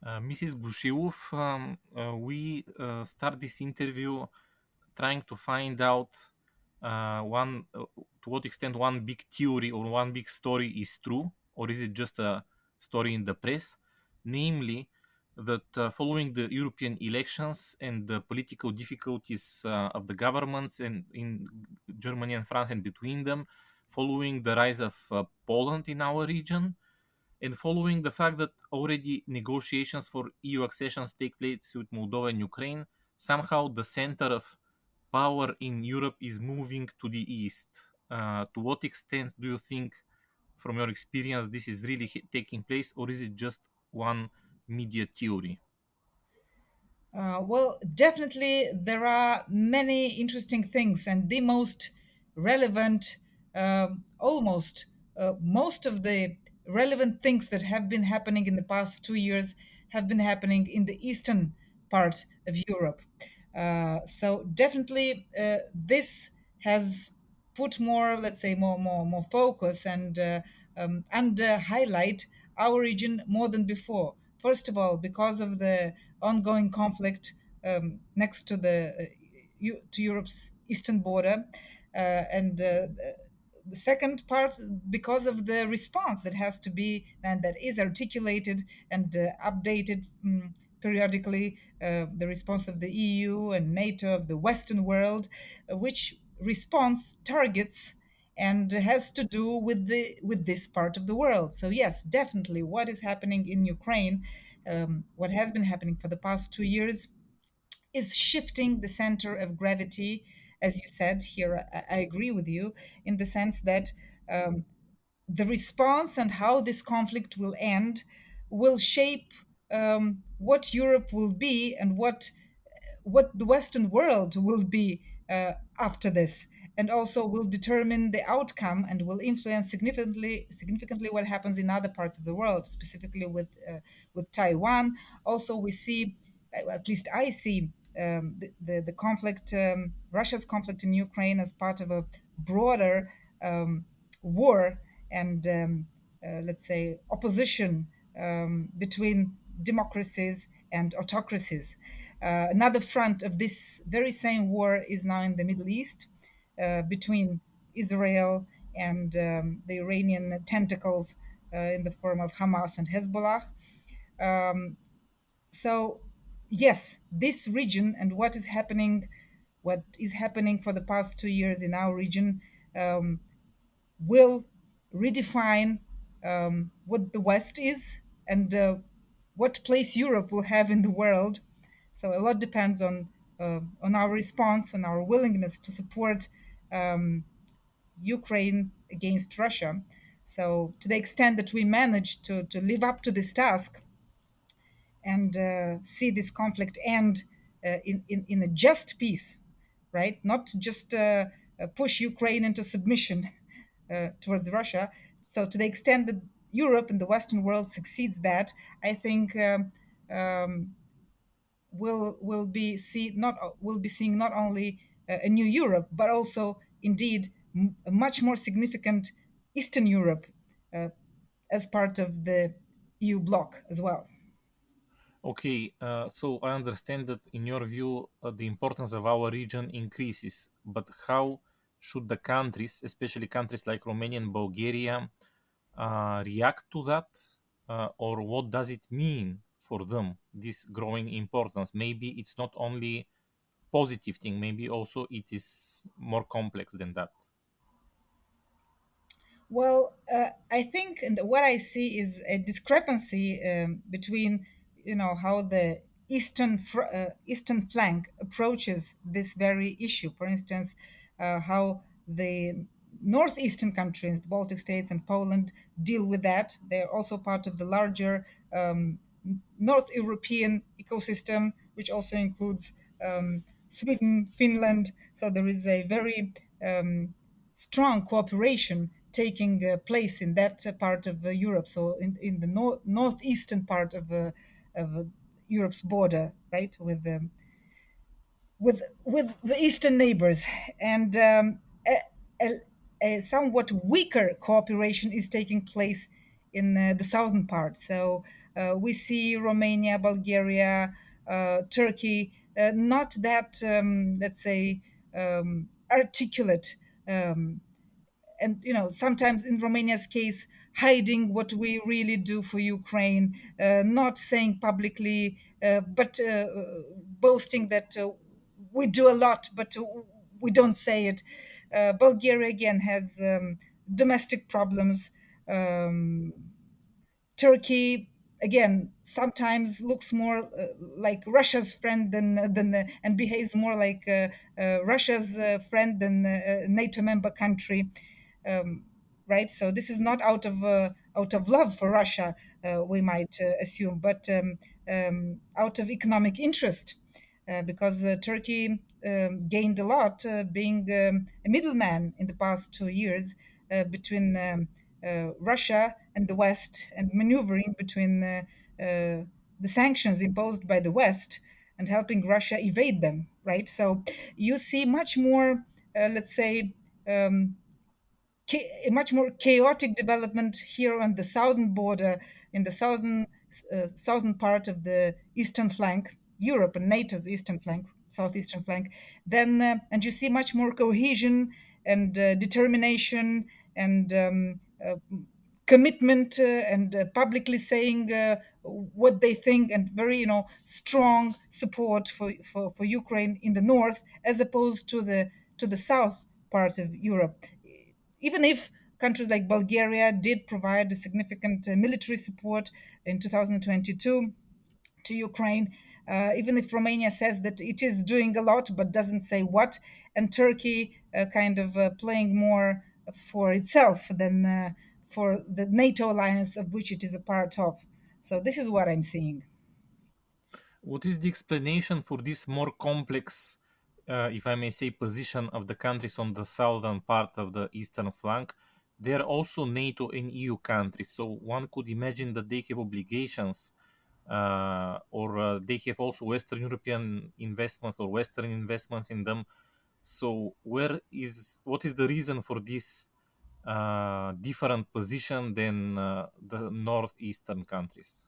Mrs. Gușilov, we start this interview trying to find out to what extent one big theory or one big story is true, or is it just a story in the press, namely that following the European elections and the political difficulties of the governments and in Germany and France and between them, following the rise of Poland in our region, and following the fact that already negotiations for EU accessions take place with Moldova and Ukraine, somehow the center of power in Europe is moving to the east. To what extent do you think, from your experience, this is really taking place, or is it just one media theory? Well, definitely there are many interesting things, and the most relevant, almost most of the relevant things that have been happening in the past 2 years have been happening in the eastern part of Europe. So definitely, this has put more, let's say, more focus and highlight our region more than before. First of all, because of the ongoing conflict next to to Europe's eastern border, and the second part because of the response that has to be and that is articulated and updated periodically, the response of the EU and NATO of the Western world, which response targets and has to do with this part of the world. So yes, definitely, what is happening in Ukraine, what has been happening for the past 2 years, is shifting the center of gravity. As you said here, I agree with you in the sense that um, the response and how this conflict will end will shape what Europe will be and what the Western world will be after this, and also will determine the outcome and will influence significantly what happens in other parts of the world, specifically with Taiwan. Also, we see, at least I see, the conflict, Russia's conflict in Ukraine, as part of a broader war and let's say opposition between democracies and autocracies. Another front of this very same war is now in the Middle East, between Israel and the Iranian tentacles in the form of Hamas and Hezbollah. Um, so, yes, this region and what is happening for the past 2 years in our region will redefine what the West is and what place Europe will have in the world. So a lot depends on our response and our willingness to support um, Ukraine against Russia. So to the extent that we manage to live up to this task and see this conflict end in a just peace, right? Not just push Ukraine into submission towards Russia. So to the extent that Europe and the Western world succeeds that, I think will be seeing not only a new Europe, but also indeed a much more significant Eastern Europe uh, as part of the EU bloc as well. Okay, so I understand that in your view, the importance of our region increases, but how should the countries, especially countries like Romania and Bulgaria, react to that? Or what does it mean for them, this growing importance? Maybe it's not only positive thing, maybe also it is more complex than that. Well, I think, and what I see is a discrepancy between, how the eastern flank approaches this very issue. For instance, how the northeastern countries, the Baltic states and Poland, deal with that. They're also part of the larger North European ecosystem, which also includes Sweden, Finland. So there is a very strong cooperation taking place in that part of Europe. So in the northeastern part of Europe's border, right, with the eastern neighbors, and a, a somewhat weaker cooperation is taking place in the southern part. So We see Romania, Bulgaria, Turkey, not that, let's say, articulate. And sometimes in Romania's case, hiding what we really do for Ukraine, not saying publicly, but boasting that we do a lot, but we don't say it. Bulgaria again has domestic problems. Um, Turkey again sometimes looks more like Russia's friend than and behaves more like Russia's friend than a NATO member country, um, right? So this is not out of love for Russia, we might assume, but out of economic interest, because Turkey gained a lot being a middleman in the past 2 years between Russia and the West, and maneuvering between the sanctions imposed by the West and helping Russia evade them, right? So you see much more, let's say, um, a much more chaotic development here on the southern border, in the southern part of the eastern flank, Europe and NATO's eastern flank, southeastern flank. Then and you see much more cohesion and determination and commitment and publicly saying what they think, and very strong support for Ukraine in the north, as opposed to the south part of Europe. Even if countries like Bulgaria did provide a significant military support in 2022 to Ukraine, even if Romania says that it is doing a lot but doesn't say what, and Turkey kind of playing more for itself than for the NATO alliance of which it is a part of. So this is what I'm seeing. What is the explanation for this more complex, if I may say, position of the countries on the southern part of the eastern flank? They are also NATO and EU countries, so one could imagine that they have obligations, or they have also Western European investments or Western investments in them. So, what is the reason for this different position than the northeastern countries?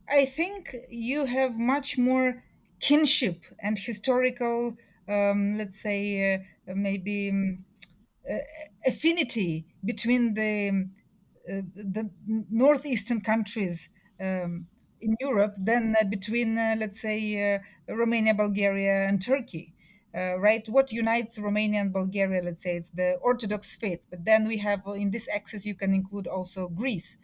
I think you have much more kinship and historical, let's say, maybe affinity between the northeastern countries in Europe than between, let's say, Romania, Bulgaria, and Turkey. Right? What unites Romania and Bulgaria? Let's say it's the Orthodox faith, but then we have in this axis you can include also Greece.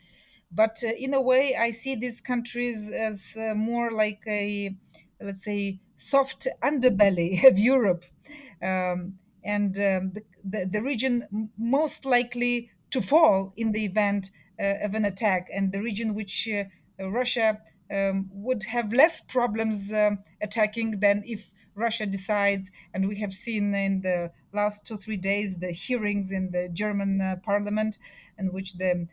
But in a way, I see these countries as more like a, let's say, soft underbelly of Europe, and the region most likely to fall in the event of an attack, and the region which Russia would have less problems attacking than if Russia decides. And we have seen in the last 2 3 days the hearings in the German parliament, in which the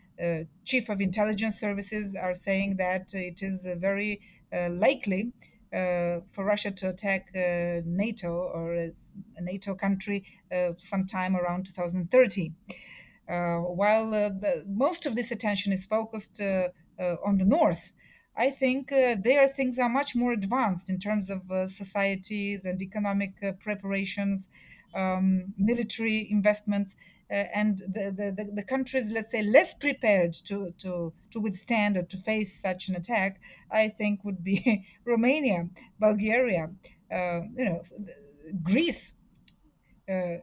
chief of intelligence services are saying that it is very likely for Russia to attack NATO or a NATO country sometime around 2030. While most of this attention is focused on the north, I think there things are much more advanced in terms of societies and economic preparations, military investments, and the countries, let's say, less prepared to withstand or to face such an attack, I think would be Romania, Bulgaria, Greece, uh,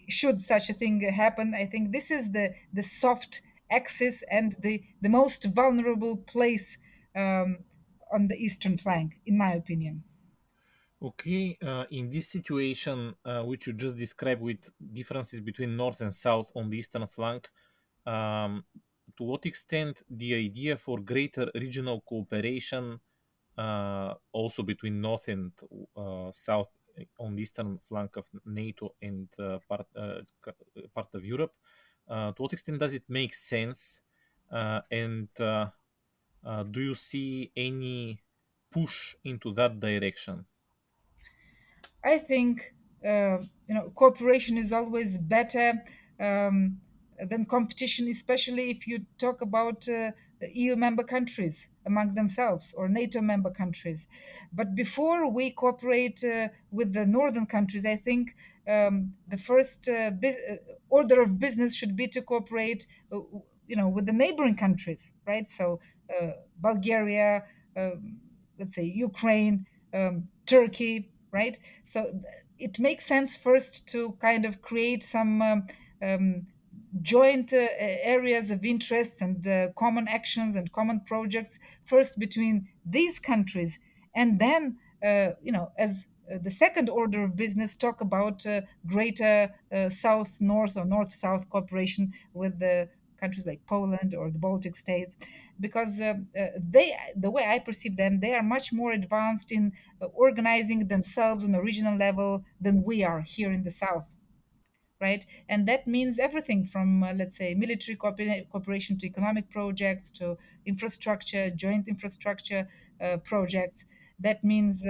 should such a thing happen. I think this is the soft axis and the most vulnerable place on the eastern flank, in my opinion. Okay, in this situation, which you just described with differences between north and south on the eastern flank, um, to what extent the idea for greater regional cooperation, also between north and south on the eastern flank of NATO and part of Europe, to what extent does it make sense? And do you see any push into that direction? I think cooperation is always better. Um, than competition, especially if you talk about EU member countries among themselves or NATO member countries. But before we cooperate with the northern countries, I think the first order of business should be to cooperate, with the neighboring countries, right? So Bulgaria, let's say Ukraine, Turkey, right? So it makes sense first to kind of create some um, joint areas of interest and common actions and common projects first between these countries, and then as the second order of business, talk about greater south north or north south cooperation with the countries like Poland or the Baltic states, because the way I perceive them, they are much more advanced in organizing themselves on a regional level than we are here in the south, right? And that means everything from, let's say, military cooperation to economic projects to infrastructure, joint infrastructure projects. That means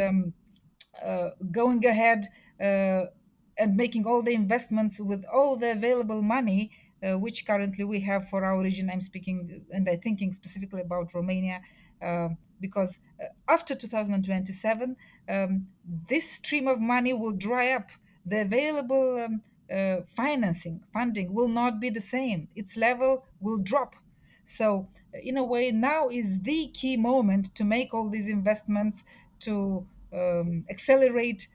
going ahead and making all the investments with all the available money which currently we have for our region. I'm speaking and I'm thinking specifically about Romania, because after 2027, this stream of money will dry up. The available funding will not be the same. Its level will drop. So, in a way, now is the key moment to make all these investments, to accelerate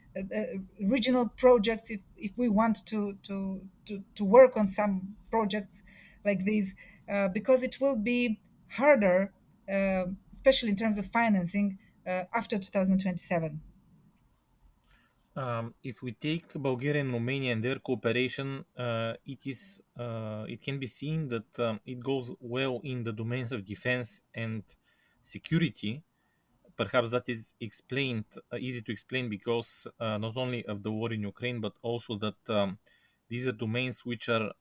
regional projects if we want to work on some projects like these, because it will be harder, especially in terms of financing, after 2027. If we take Bulgaria and Romania and their cooperation, it can be seen that it goes well in the domains of defense and security. Perhaps that is explained easy to explain because not only of the war in Ukraine, but also that these are domains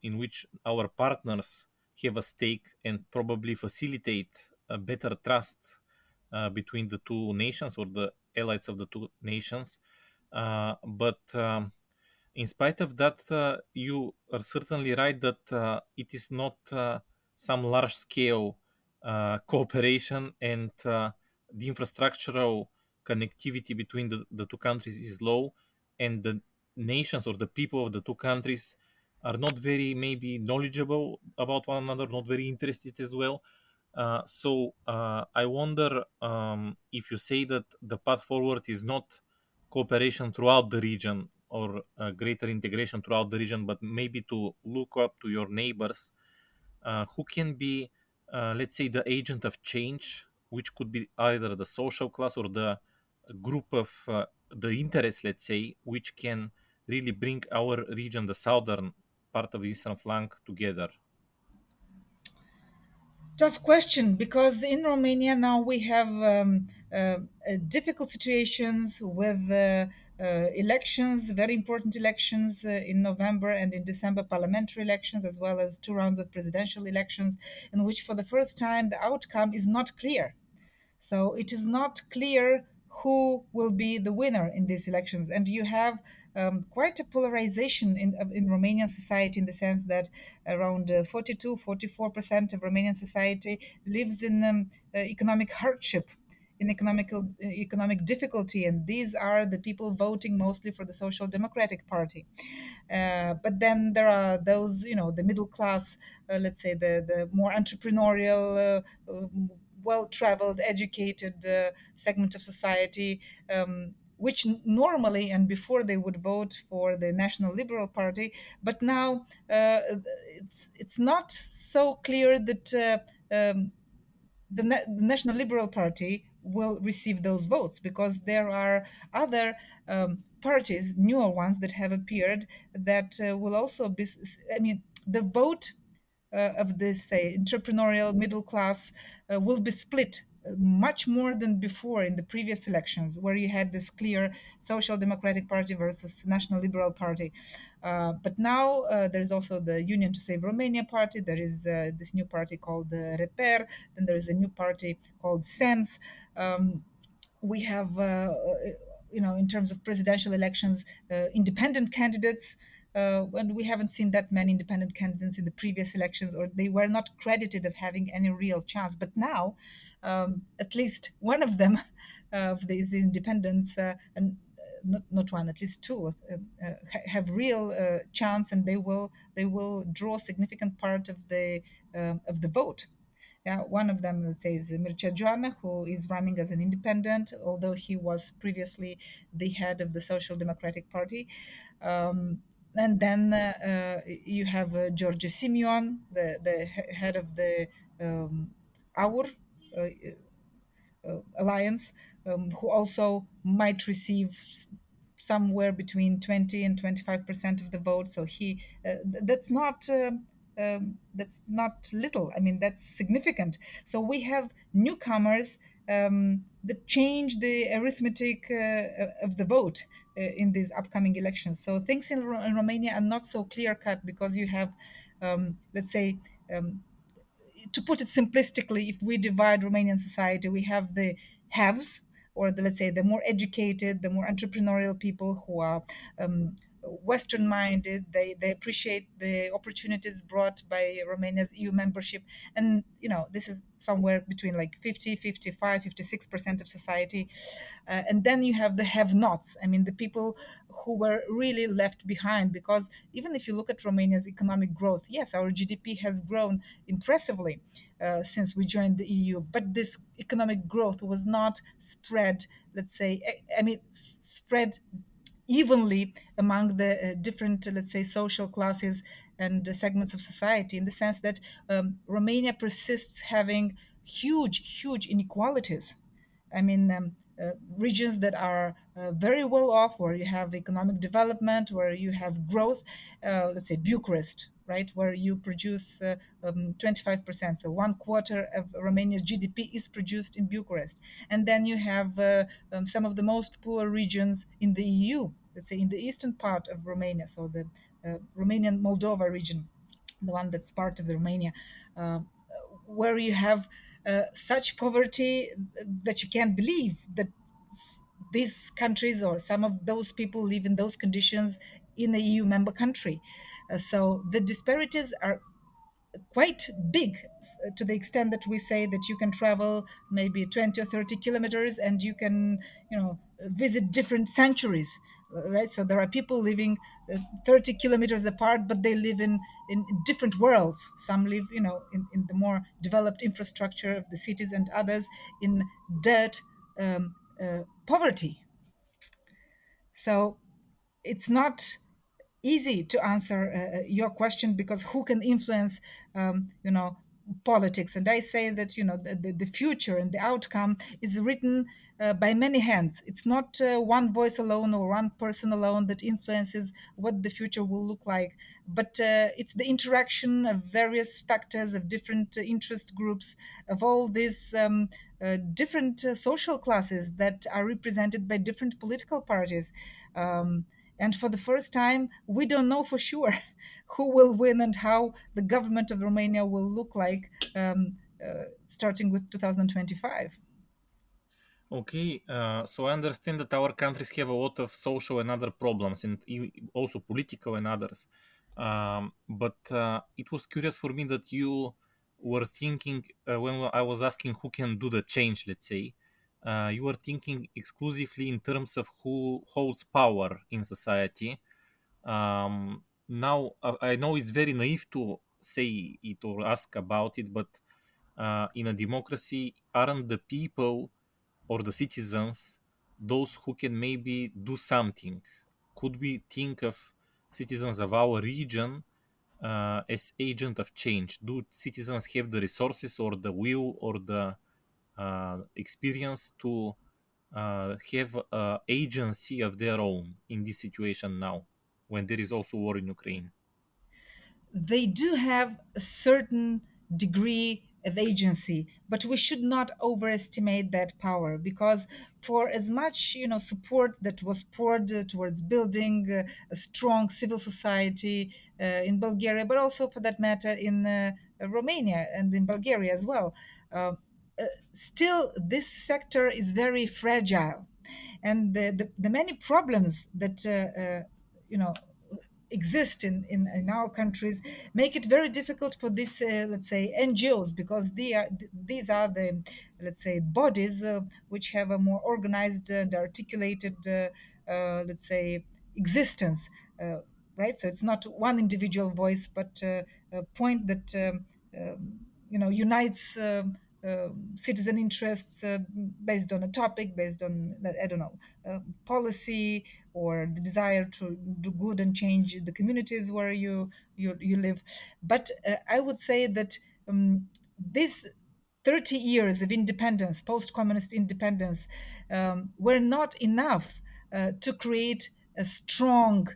in which our partners have a stake and probably facilitate a better trust between the two nations or the allies of the two nations. But in spite of that, you are certainly right that it is not some large scale cooperation, and the infrastructural connectivity between the two countries is low, and the nations or the people of the two countries are not very maybe knowledgeable about one another, not very interested as well. So I wonder if you say that the path forward is not cooperation throughout the region or greater integration throughout the region, but maybe to look up to your neighbors who can be, let's say, the agent of change, which could be either the social class or the group of the interest, let's say, which can really bring our region, the southern part of the eastern flank, together. Tough question, because in Romania now we have difficult situations with elections, very important elections in November and in December, parliamentary elections, as well as two rounds of presidential elections, in which for the first time the outcome is not clear. So it is not clear who will be the winner in these elections, and you have quite a polarization in Romanian society, in the sense that around 42-44% of Romanian society lives in economic hardship, in economic difficulty, and these are the people voting mostly for the Social Democratic Party. But then there are those, the middle class, let's say the more entrepreneurial, well-traveled, educated segment of society, which normally and before they would vote for the National Liberal Party, but now it's not so clear that the National Liberal Party will receive those votes, because there are other parties, newer ones that have appeared, that will also be. I mean, the vote of this, say, entrepreneurial middle class will be split much more than before in the previous elections, where you had this clear Social Democratic Party versus National Liberal Party. But now there's also the Union to Save Romania party. There is this new party called Reper. Then there is a new party called Sense. We have, in terms of presidential elections, independent candidates. and we haven't seen that many independent candidates in the previous elections, or they were not credited of having any real chance. But now, at least one of them, of these independents, and not one, at least two, have real chance, and they will draw a significant part of the vote. Yeah, one of them, let's say, is Mircea Joană, who is running as an independent, although he was previously the head of the Social Democratic Party. And then you have George Simion, the head of the AUR alliance, who also might receive somewhere between 20 and 25% of the vote. So that's not little. I mean, that's significant. So we have newcomers that change the arithmetic of the vote in these upcoming elections. So things in Romania are not so clear cut, because you have, let's say, to put it simplistically, if we divide Romanian society, we have the haves, or let's say the more educated, the more entrepreneurial people who are Western minded. They appreciate the opportunities brought by Romania's EU membership. And, this is somewhere between like 50, 55, 56% of society. And then you have the have nots. I mean, the people who were really left behind, because even if you look at Romania's economic growth, yes, our GDP has grown impressively since we joined the EU, but this economic growth was not spread, let's say, I mean, spread evenly among the different, let's say, social classes and segments of society, in the sense that Romania persists having huge inequalities. I mean, regions that are very well off, where you have economic development, where you have growth, let's say Bucharest, right, where you produce 25%. So one quarter of Romania's GDP is produced in Bucharest. And then you have some of the most poor regions in the EU, let's say in the eastern part of Romania, so the Romanian Moldova region, the one that's part of the Romania, uh, where you have such poverty that you can't believe that these countries or some of those people live in those conditions in a EU member country. So the disparities are quite big, to the extent that we say that you can travel maybe 20 or 30 kilometers and you can, visit different centuries, right? So there are people living 30 kilometers apart, but they live in different worlds. Some live, in the more developed infrastructure of the cities, and others in dirt, poverty. So it's not easy to answer your question, because who can influence, politics? And I say that, the future and the outcome is written by many hands. It's not one voice alone or one person alone that influences what the future will look like, but it's the interaction of various factors, of different interest groups, of all these different social classes that are represented by different political parties. And for the first time, we don't know for sure who will win and how the government of Romania will look like, starting with 2025. Okay, so I understand that our countries have a lot of social and other problems, and also political and others. But it was curious for me that you were thinking, when I was asking who can do the change, let's say, you were thinking exclusively in terms of who holds power in society. Now, I know it's very naive to say it or ask about it, but in a democracy, aren't the people or the citizens those who can maybe do something? Could we think of citizens of our region as agent of change? Do citizens have the resources or the will or the experience to have agency of their own in this situation now, when there is also war in Ukraine? They do have a certain degree of agency, but we should not overestimate that power, because for as much, support that was poured towards building a strong civil society in Bulgaria, but also for that matter in Romania and in Bulgaria as well, uh, still this sector is very fragile, and the many problems that you know exist in our countries make it very difficult for these let's say NGOs, because these are the, let's say, bodies which have a more organized and articulated let's say existence, right? So it's not one individual voice, but a point that unites citizen interests based on a topic, based on, I don't know, policy, or the desire to do good and change the communities where you live. But I would say that this 30 years of independence, post communist independence, were not enough to create a strong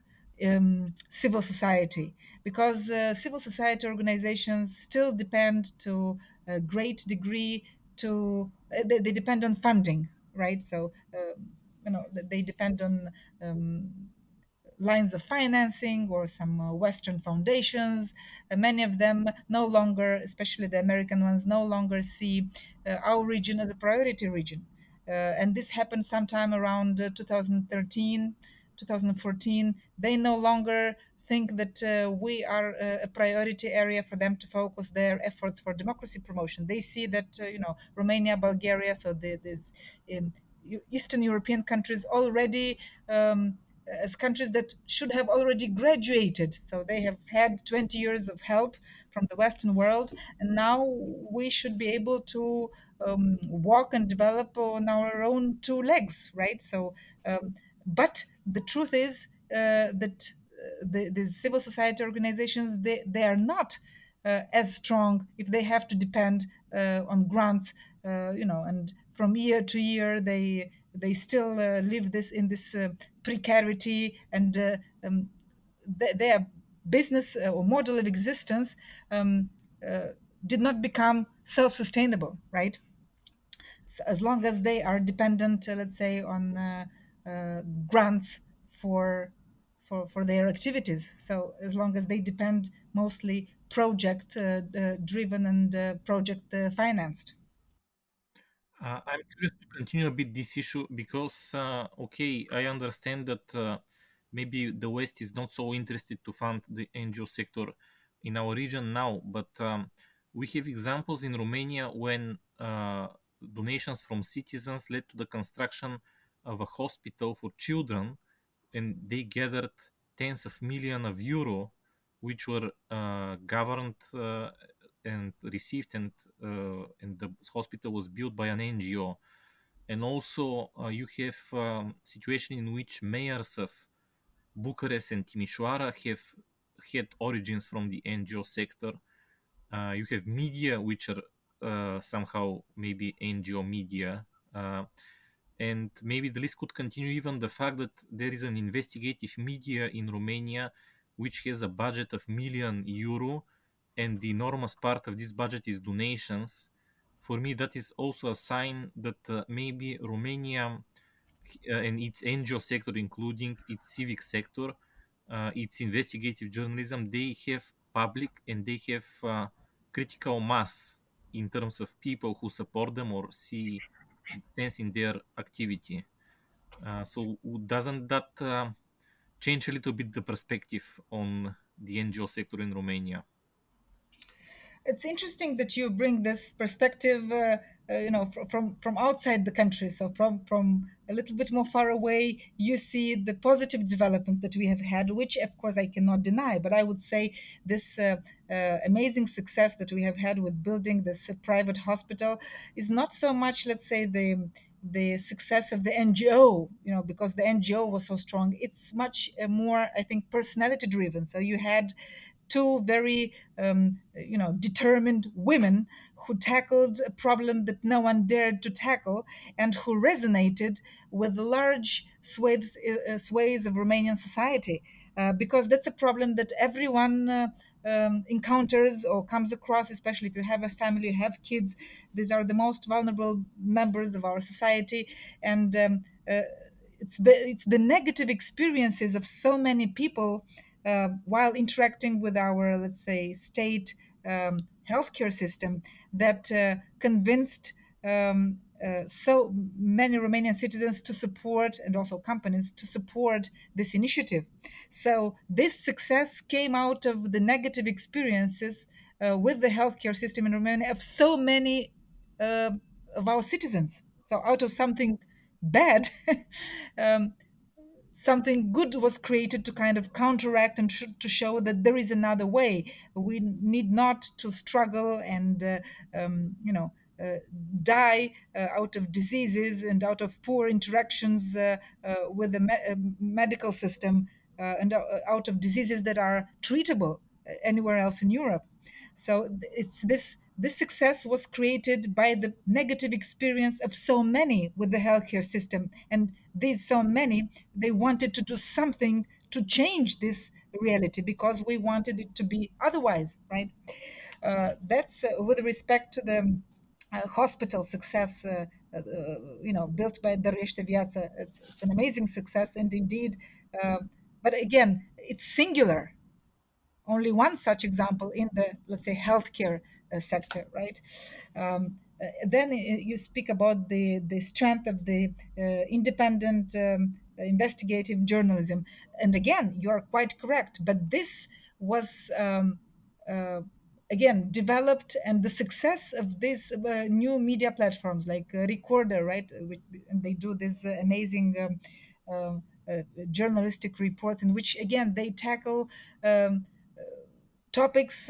civil society, because civil society organizations still depend to a great degree to they depend on funding, right? So they depend on lines of financing or some Western foundations. Many of them no longer, especially the American ones, no longer see our region as a priority region. And this happened sometime around 2013, 2014. They no longer think that we are a priority area for them to focus their efforts for democracy promotion. They see that, Romania, Bulgaria, so the Eastern European countries already as countries that should have already graduated. So they have had 20 years of help from the Western world, and now we should be able to walk and develop on our own two legs, right? So, but the truth is that the civil society organizations, they are not as strong if they have to depend on grants, and from year to year they still live this in this precarity, and their business or model of existence uh, did not become self-sustainable, right? So as long as they are dependent, let's say, on grants for for their activities. So as long as they depend mostly project driven and project financed. I'm curious to continue a bit this issue because, okay, I understand that maybe the West is not so interested to fund the NGO sector in our region now, but we have examples in Romania when donations from citizens led to the construction of a hospital for children, and they gathered tens of millions of euro, which were governed and received, and the hospital was built by an NGO. And also you have situation in which mayors of Bucharest and Timișoara have had origins from the NGO sector. You have media which are somehow maybe NGO media. And maybe the list could continue, even the fact that there is an investigative media in Romania which has a budget of million euro, and the enormous part of this budget is donations. For me, that is also a sign that maybe Romania and its NGO sector, including its civic sector, its investigative journalism, they have public and they have critical mass in terms of people who support them or see sense in their activity. So doesn't that change a little bit the perspective on the NGO sector in Romania? It's interesting that you bring this perspective, from outside the country. So from a little bit more far away, you see the positive developments that we have had, which of course I cannot deny. But I would say this amazing success that we have had with building this private hospital is not so much, let's say, the success of the NGO, because the NGO was so strong. It's much more, I think, personality driven. So you had two very determined women who tackled a problem that no one dared to tackle, and who resonated with large sways of Romanian society, because that's a problem that everyone encounters or comes across, especially if you have a family, you have kids. These are the most vulnerable members of our society, and it's the negative experiences of so many people while interacting with our, let's say, state healthcare system that convinced so many Romanian citizens to support, and also companies to support this initiative. So this success came out of the negative experiences with the healthcare system in Romania of so many uh, of our citizens. So out of something bad, um, something good was created to kind of counteract and to show that there is another way. We need not to struggle and you know, die out of diseases and out of poor interactions with the medical system, and out of diseases that are treatable anywhere else in Europe. So it's this success was created by the negative experience of so many with the healthcare system, and these so many, they wanted to do something to change this reality because we wanted it to be otherwise, right? That's with respect to the hospital success, you know, built by Dăruiește Viața. It's an amazing success, and indeed, uh, but again, it's singular, only one such example in the, let's say, healthcare sector, right? Then you speak about the strength of the independent investigative journalism, and again, you are quite correct. But this was uh, again developed, and the success of these new media platforms like Recorder, right? And they do this amazing. Journalistic reports in which again they tackle topics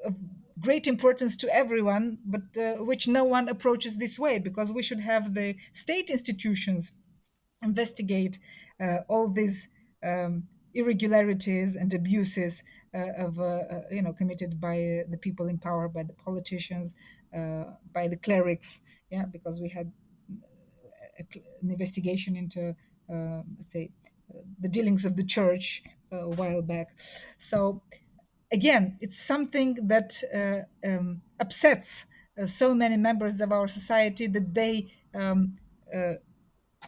of great importance to everyone, but which no one approaches this way, because we should have the state institutions investigate all these irregularities and abuses of you know, committed by the people in power, by the politicians, by the clerics. Yeah, because we had an investigation into, let's say, the dealings of the church a while back. So again, it's something that upsets so many members of our society, that they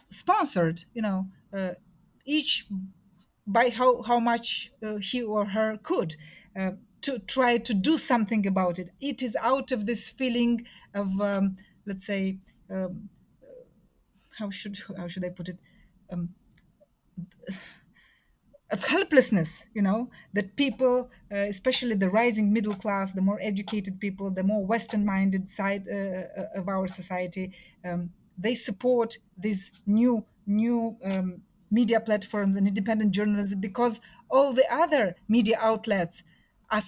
sponsored, you know, each by how much he or her could, to try to do something about it. It is out of this feeling of, let's say, how should I put it? Um, of helplessness, you know, that people, especially the rising middle class, the more educated people, the more Western minded side of our society, they support these new media platforms and independent journalism, because all the other media outlets are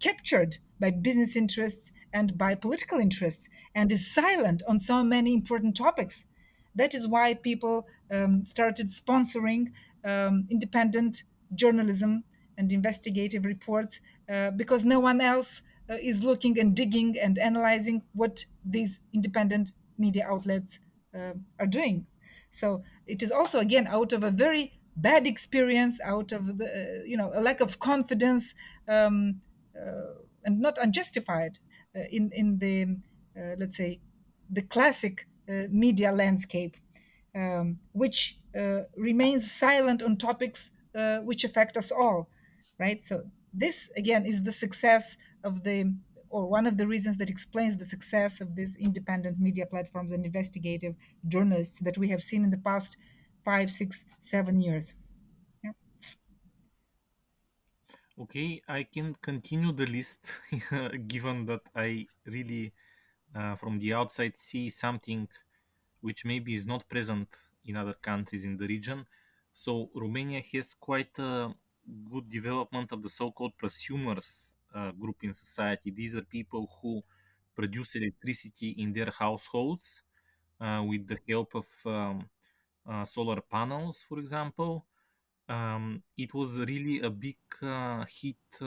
captured by business interests and by political interests, and is silent on so many important topics. That is why people started sponsoring independent journalism and investigative reports, because no one else is looking and digging and analyzing what these independent media outlets are doing. So it is also, again, out of a very bad experience, out of the you know, a lack of confidence, and not unjustified in the let's say, the classic media landscape, which remains silent on topics which affect us all, right? So this again is the success of the, or one of the reasons that explains the success of these independent media platforms and investigative journalists that we have seen in the past 5, 6, 7 years. Yeah. Okay, I can continue the list given that I really, from the outside, see something which maybe is not present in other countries in the region. So Romania has quite a good development of the so-called prosumers group in society. These are people who produce electricity in their households with the help of solar panels, for example. It was really a big hit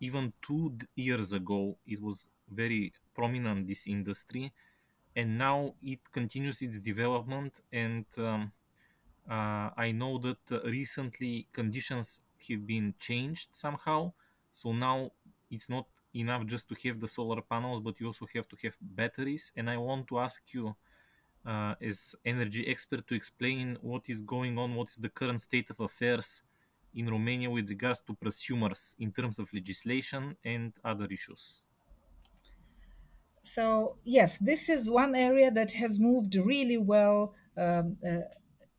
even 2 years ago. It was very prominent, this industry, and now it continues its development. And I know that recently conditions have been changed somehow. So now it's not enough just to have the solar panels, but you also have to have batteries. And I want to ask you, as energy expert, to explain what is going on, what is the current state of affairs in Romania with regards to prosumers in terms of legislation and other issues. So yes, this is one area that has moved really well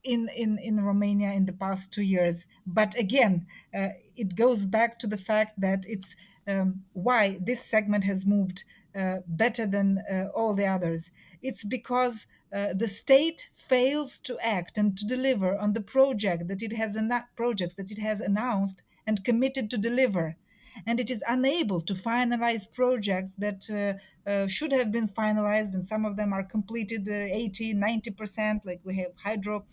in Romania in the past 2 years. But again, it goes back to the fact that it's why this segment has moved better than all the others. It's because the state fails to act and to deliver on the projects that it has announced and committed to deliver, and it is unable to finalize projects that should have been finalized, and some of them are completed 80, 90%, like we have hydro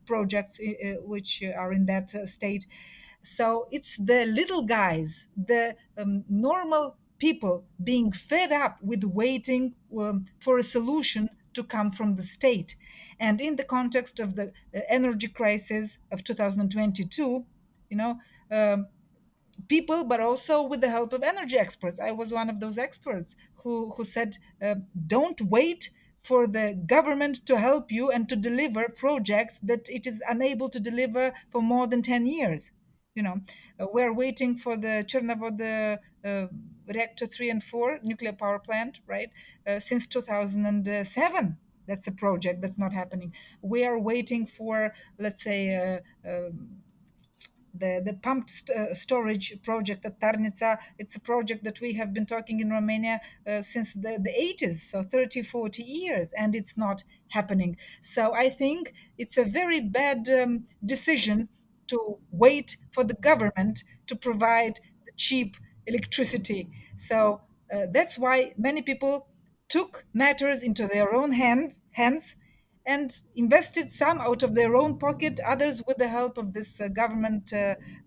projects which are in that state. So it's the little guys, the normal people being fed up with waiting for a solution to come from the state. And in the context of the energy crisis of 2022, you know, people, but also with the help of energy experts. I was one of those experts who said, don't wait for the government to help you and to deliver projects that it is unable to deliver for more than 10 years. We're waiting for the Chernivtsi reactor 3 and 4 nuclear power plant, right? Since 2007. That's a project that's not happening. We are waiting for, let's say, the pumped storage project at Tarnica. It's a project that we have been talking in Romania since the 80s, so 30, 40 years, and it's not happening. So I think it's a very bad decision to wait for the government to provide the cheap electricity. So that's why many people took matters into their own hands and invested some out of their own pocket, others with the help of this government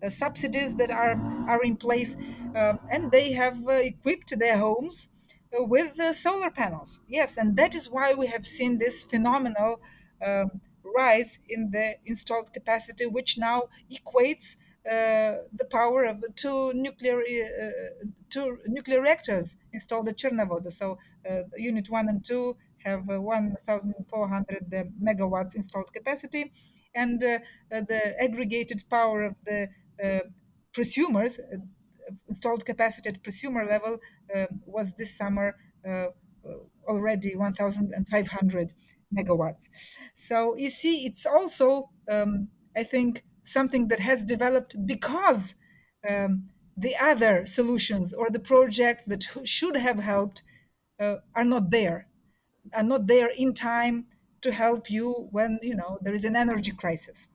subsidies that are in place, and they have equipped their homes with solar panels. Yes, and that is why we have seen this phenomenal rise in the installed capacity, which now equates the power of two nuclear reactors installed at Chernobyl. So Unit 1 and 2 have 1,400 megawatts installed capacity, and the aggregated power of the uh, prosumers, installed capacity at prosumer level, was this summer already 1,500 megawatts. So you see, it's also, I think, something that has developed because the other solutions or the projects that should have helped are not there, are not there in time to help you when there is an energy crisis.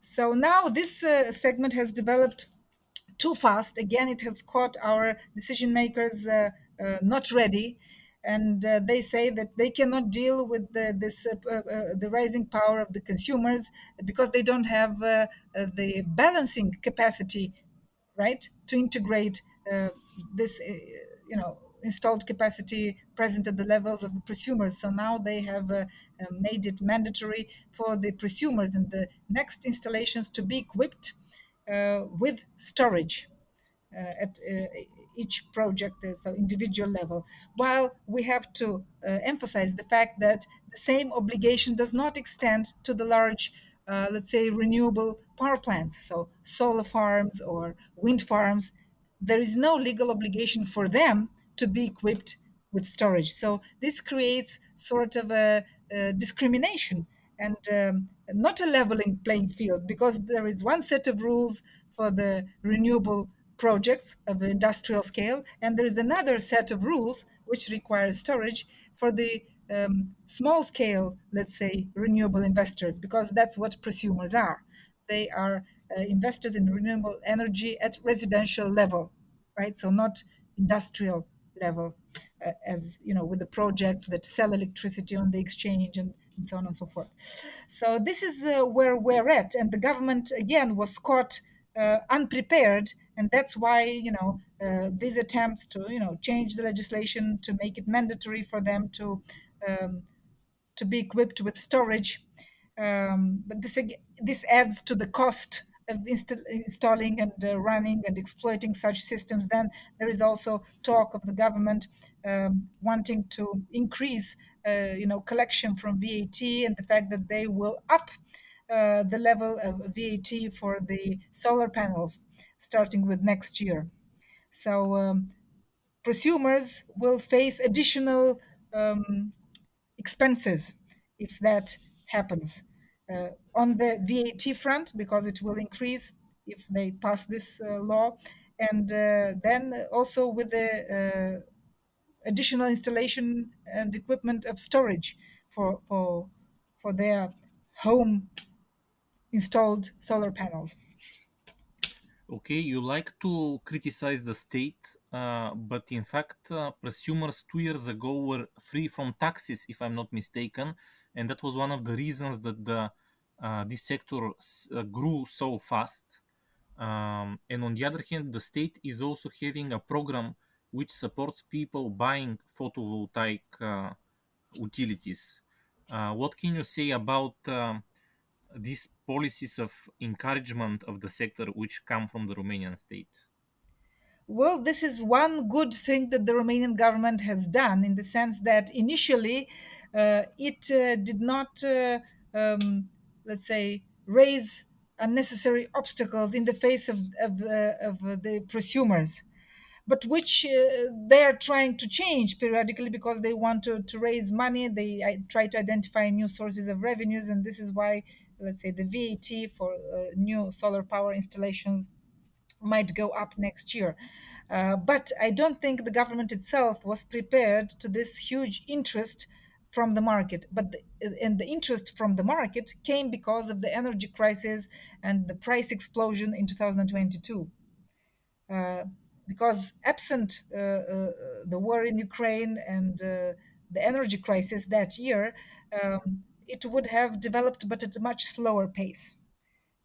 So now this segment has developed too fast. Again, it has caught our decision makers not ready, and they say that they cannot deal with the rising power of the consumers because they don't have the balancing capacity, right, to integrate this installed capacity present at the levels of the prosumers. So now they have made it mandatory for the prosumers and the next installations to be equipped with storage at each project, so individual level. While we have to emphasize the fact that the same obligation does not extend to the large, let's say, renewable power plants, so solar farms or wind farms. There is no legal obligation for them to be equipped with storage. So this creates sort of a discrimination and not a leveling playing field, because there is one set of rules for the renewable projects of industrial scale, and there is another set of rules which requires storage for the small scale, let's say, renewable investors, because that's what prosumers are. They are investors in renewable energy at residential level, right? So not industrial level, as with the projects that sell electricity on the exchange and so on and so forth. So this is where we're at, and the government again was caught unprepared, and that's why these attempts to change the legislation to make it mandatory for them um, to be equipped with storage. But this adds to the cost of installing and running and exploiting such systems. Then there is also talk of the government wanting to increase, collection from VAT, and the fact that they will up the level of VAT for the solar panels starting with next year. So prosumers will face additional um, expenses if that happens. On the VAT front, because it will increase if they pass this law, and then also with the additional installation and equipment of storage for their home installed solar panels. Okay, you like to criticize the state, but in fact, prosumers 2 years ago were free from taxes, if I'm not mistaken, and that was one of the reasons that this sector grew so fast. And on the other hand, the state is also having a program which supports people buying photovoltaic utilities. What can you say about these policies of encouragement of the sector which come from the Romanian state? Well, this is one good thing that the Romanian government has done in the sense that initially it did not, let's say, raise unnecessary obstacles in the face of the prosumers, but which they are trying to change periodically because they want to raise money. They try to identify new sources of revenues, and this is why, let's say, the VAT for new solar power installations might go up next year. But I don't think the government itself was prepared to this huge interest from the market. And the interest from the market came because of the energy crisis and the price explosion in 2022. Uh, because absent the war in Ukraine and the energy crisis that year, it would have developed, but at a much slower pace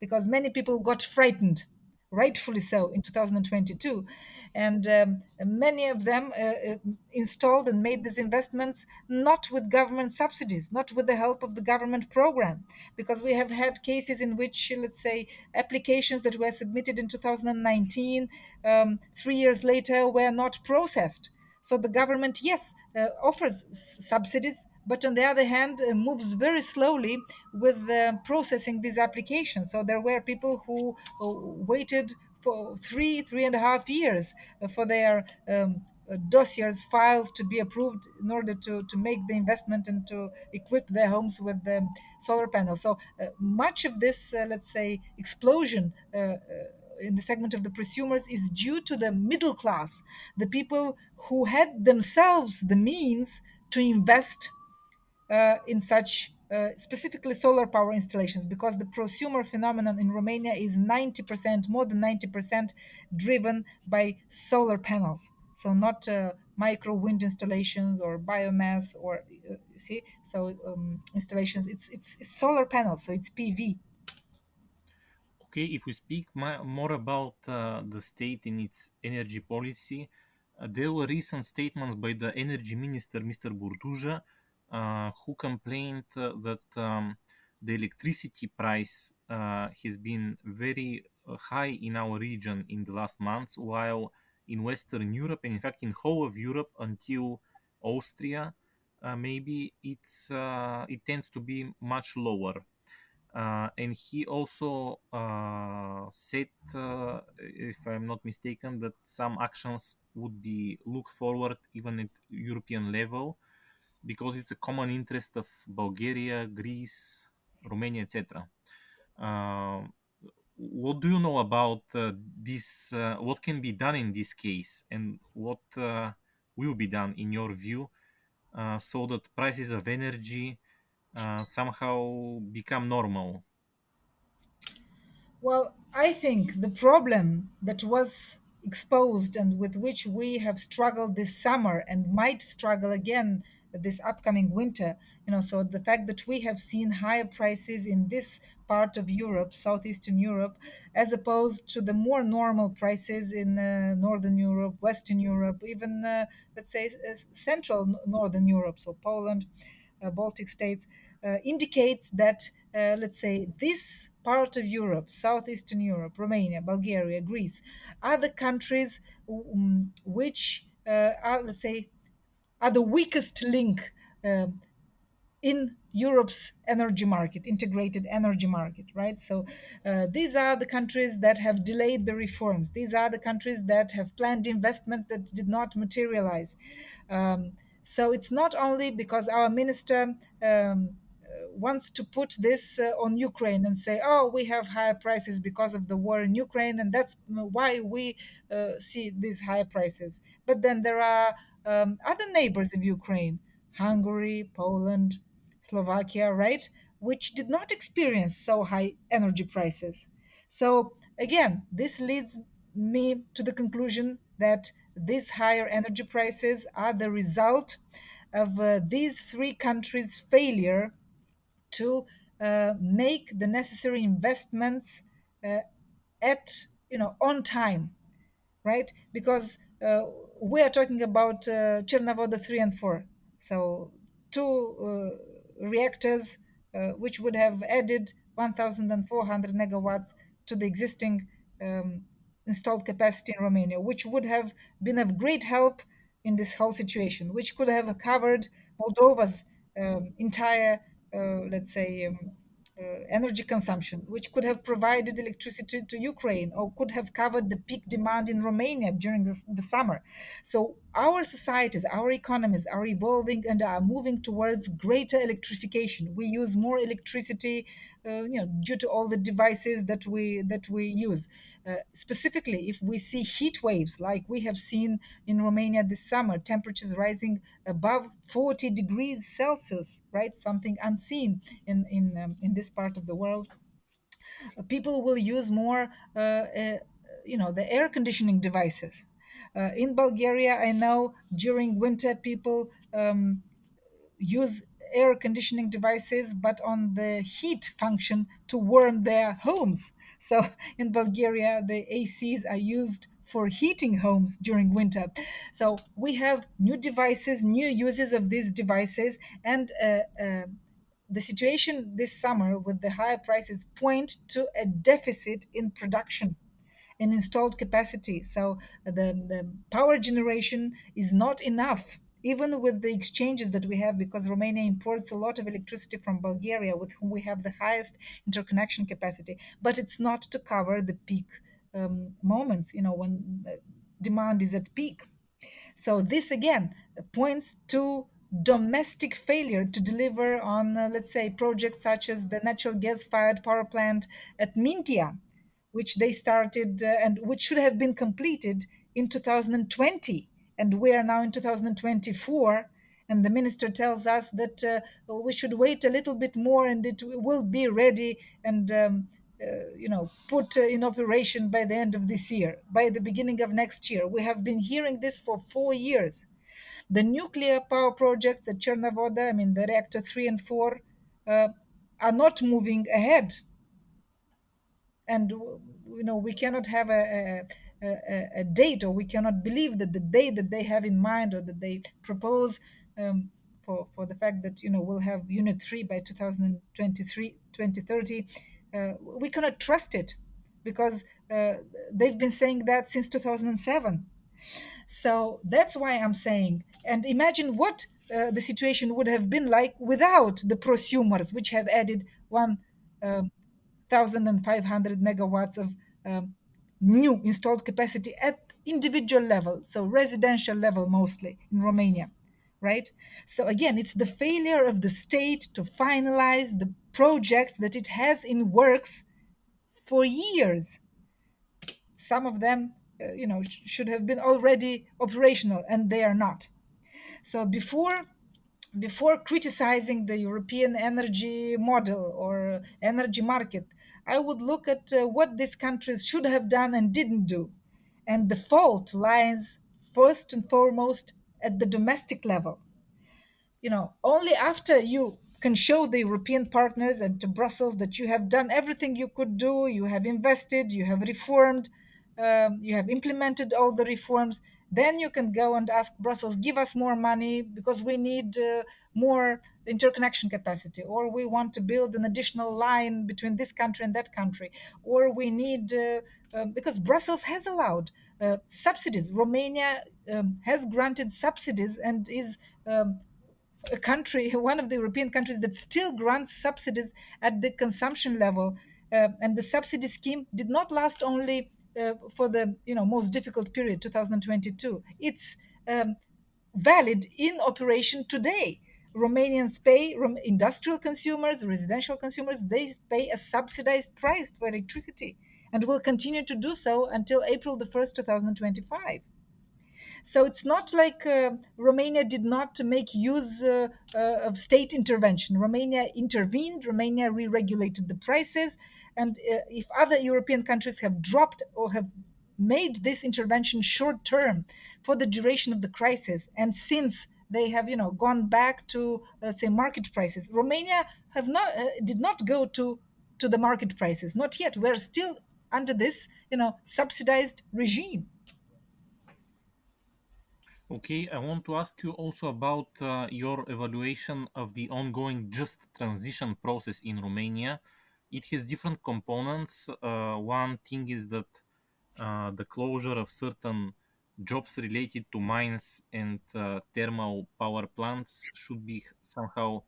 because many people got frightened, rightfully so, in 2022. And many of them installed and made these investments not with government subsidies, not with the help of the government program, because we have had cases in which, let's say, applications that were submitted in 2019, 3 years later, were not processed. So the government, yes, offers subsidies, but on the other hand, moves very slowly with processing these applications. So there were people who waited for 3.5 years for their dossiers, files to be approved in order to make the investment and to equip their homes with solar panels. So much of this, let's say, explosion in the segment of the prosumers is due to the middle class, the people who had themselves the means to invest in such specifically solar power installations, because the prosumer phenomenon in Romania is 90%, more than 90%, driven by solar panels. So not micro wind installations or biomass or see, so installations. It's solar panels, so it's PV. Okay, if we speak more about the state and its energy policy, there were recent statements by the energy minister, Mr. Burduja, who complained that the electricity price has been very high in our region in the last months, while in Western Europe, and in fact in whole of Europe until Austria, maybe it tends to be much lower. And he also said, if I'm not mistaken, that some actions would be looked forward even at European level because it's a common interest of Bulgaria, Greece, Romania, etc. Uh, what do you know about this? What can be done in this case, and what will be done in your view, so that prices of energy somehow become normal? Well, I think the problem that was exposed and with which we have struggled this summer and might struggle again this upcoming winter, so the fact that we have seen higher prices in this part of Europe, southeastern Europe, as opposed to the more normal prices in northern Europe, western Europe, even let's say central northern Europe, so Poland, Baltic states, indicates that, let's say, this part of Europe, southeastern Europe, Romania, Bulgaria, Greece, are the countries which are, let's say, are the weakest link in Europe's energy market, integrated energy market, right? So these are the countries that have delayed the reforms. These are the countries that have planned investments that did not materialize. So it's not only because our minister wants to put this on Ukraine and say, oh, we have higher prices because of the war in Ukraine, and that's why we see these higher prices. But then there are other neighbors of Ukraine, Hungary, Poland, Slovakia, right, which did not experience so high energy prices. So again, this leads me to the conclusion that these higher energy prices are the result of these three countries' failure to make the necessary investments uh, at on time, right? Because we are talking about Chernovoda 3 and 4. So two reactors which would have added 1,400 megawatts to the existing installed capacity in Romania, which would have been of great help in this whole situation, which could have covered Moldova's entire, let's say, energy consumption, which could have provided electricity to Ukraine or could have covered the peak demand in Romania during the summer. So our societies, our economies are evolving and are moving towards greater electrification. We use more electricity, due to all the devices that we use. Specifically, if we see heat waves like we have seen in Romania this summer, temperatures rising above 40 degrees Celsius, right? Something unseen in this part of the world. People will use more, the air conditioning devices. In Bulgaria, I know during winter people use air conditioning devices, but on the heat function to warm their homes. So in Bulgaria, the ACs are used for heating homes during winter. So we have new devices, new uses of these devices, and the situation this summer with the higher prices point to a deficit in production in installed capacity. So the power generation is not enough, even with the exchanges that we have, because Romania imports a lot of electricity from Bulgaria, with whom we have the highest interconnection capacity. But it's not to cover the peak moments, when demand is at peak. So this again points to domestic failure to deliver on, let's say, projects such as the natural gas-fired power plant at Mintia, which they started and which should have been completed in 2020, and we are now in 2024. And the minister tells us that we should wait a little bit more, and it will be ready and put in operation by the end of this year, by the beginning of next year. We have been hearing this for 4 years. The nuclear power projects at Chernovoda, I mean the reactor 3 and 4, are not moving ahead. And we cannot have a date, or we cannot believe that the date that they have in mind or that they propose for the fact that we'll have unit 3 by 2023 2030, we cannot trust it, because they've been saying that since 2007. So that's why I'm saying, and imagine what the situation would have been like without the prosumers, which have added 1,500 megawatts of new installed capacity at individual level, so residential level mostly in Romania, right? So again, it's the failure of the state to finalize the projects that it has in works for years. Some of them, should have been already operational, and they are not. So before criticizing the European energy model or energy market, I would look at what these countries should have done and didn't do. And the fault lies first and foremost at the domestic level. Only after you can show the European partners and to Brussels that you have done everything you could do, you have invested, you have reformed, you have implemented all the reforms, then you can go and ask Brussels, give us more money because we need more interconnection capacity, or we want to build an additional line between this country and that country, or we need, because Brussels has allowed subsidies. Romania has granted subsidies and is a country, one of the European countries that still grants subsidies at the consumption level. And the subsidy scheme did not last only for the most difficult period, 2022. It's valid in operation today. Romanians pay, industrial consumers, residential consumers, they pay a subsidized price for electricity and will continue to do so until April the 1st, 2025. So it's not like Romania did not make use of state intervention. Romania intervened, Romania re regulated the prices. And if other European countries have dropped or have made this intervention short term for the duration of the crisis, and since they have gone back to, let's say, market prices, Romania have not did not go to the market prices, not yet. We're still under this subsidized regime. Okay, I want to ask you also about your evaluation of the ongoing just transition process in Romania. It has different components. One thing is that the closure of certain jobs related to mines and thermal power plants should be somehow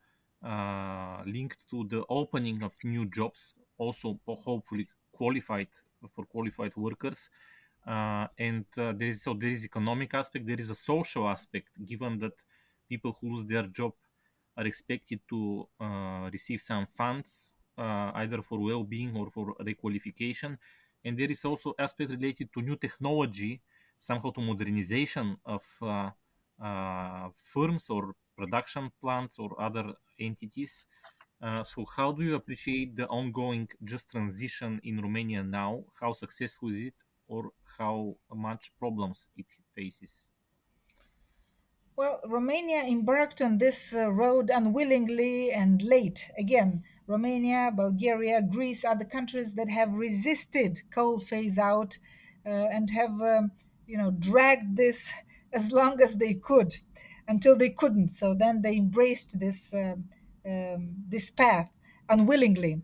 linked to the opening of new jobs, also hopefully qualified for qualified workers. There is economic aspect, there is a social aspect, given that people who lose their job are expected to receive some funds, either for well-being or for requalification. And there is also aspect related to new technology, somehow to modernization of firms or production plants or other entities. So how do you appreciate the ongoing just transition in Romania now? How successful is it, or how much problems it faces? Well, Romania embarked on this road unwillingly and late. Again, Romania, Bulgaria, Greece are the countries that have resisted coal phase out and have, dragged this as long as they could until they couldn't. So then they embraced this path unwillingly,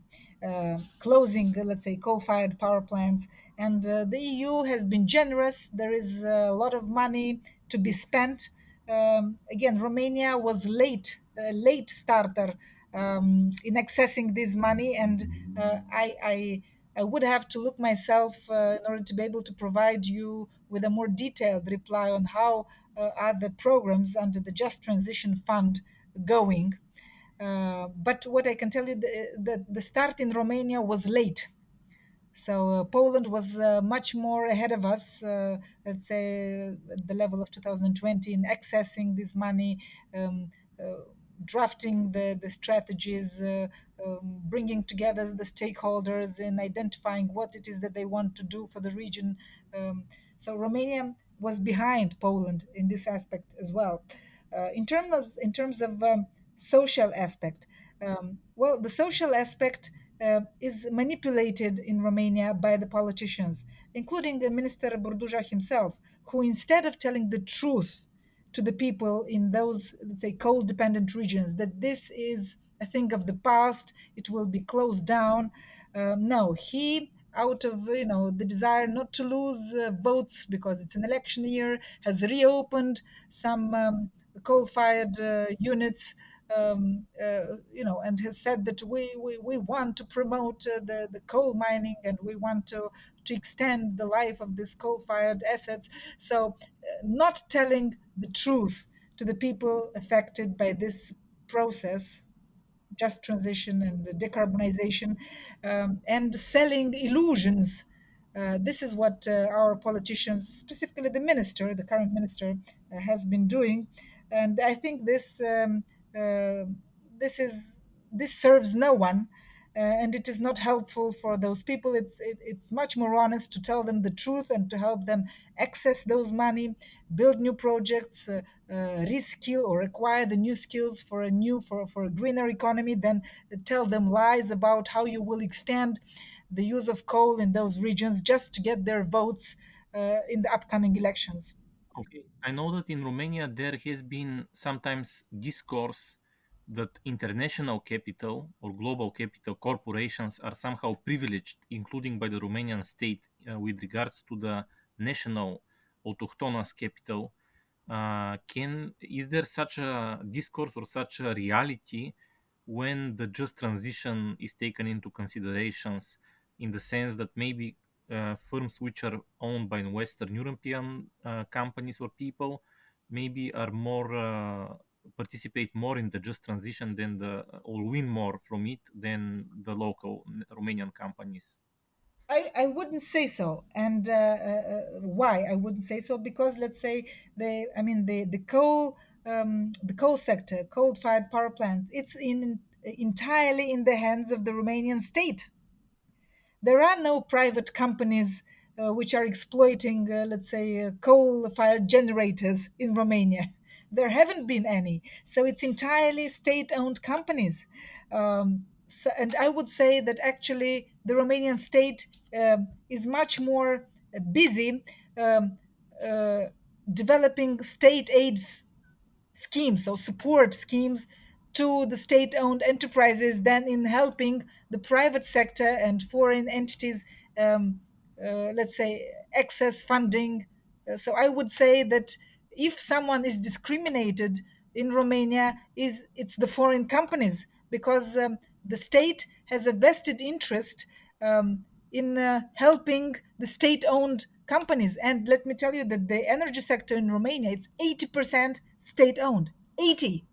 closing, let's say, coal-fired power plants. And the EU has been generous. There is a lot of money to be spent. Again, Romania was late, a late starter in accessing this money, and I would have to look myself in order to be able to provide you with a more detailed reply on how are the programs under the Just Transition Fund going. But what I can tell you, the start in Romania was late. So Poland was much more ahead of us, let's say, at the level of 2020 in accessing this money, um, uh, drafting the strategies, bringing together the stakeholders, and identifying what it is that they want to do for the region. So Romania was behind Poland in this aspect as well. In terms of social aspect, well, the social aspect is manipulated in Romania by the politicians, including the Minister Burduja himself, who, instead of telling the truth to the people in those, let's say, coal dependent regions, that this is a thing of the past, it will be closed down. No, he, out of the desire not to lose votes because it's an election year, has reopened some coal-fired units, and has said that we want to promote the coal mining, and we want to extend the life of these coal-fired assets. So, not telling the truth to the people affected by this process, just transition and decarbonization, and selling illusions. This is what our politicians, specifically the minister, the current minister, has been doing, and I think uh, this is this serves no one, and it is not helpful for those people. It's much more honest to tell them the truth and to help them access those money, build new projects, reskill or acquire the new skills for a greener economy, than tell them lies about how you will extend the use of coal in those regions just to get their votes in the upcoming elections. Okay, I know that in Romania there has been sometimes discourse that international capital or global capital corporations are somehow privileged, including by the Romanian state, with regards to the national autochthonous capital. Can is there such a discourse or such a reality when the just transition is taken into considerations, in the sense that maybe firms which are owned by Western European companies or people maybe are more participate more in the just transition than the or win more from it than the local Romanian companies? I wouldn't say so, and why I wouldn't say so? Because let's say the coal sector, coal-fired power plants, it's in entirely in the hands of the Romanian state. There are no private companies which are exploiting, let's say, coal-fired generators in Romania. There haven't been any, so it's entirely state-owned companies. And I would say that actually the Romanian state is much more busy um, uh, developing state aids schemes, so support schemes to the state owned enterprises than in helping the private sector and foreign entities, let's say, access funding. So I would say that if someone is discriminated in Romania, it's the foreign companies, because the state has a vested interest in helping the state-owned companies. And let me tell you that the energy sector in Romania, it's 80% state-owned. 80.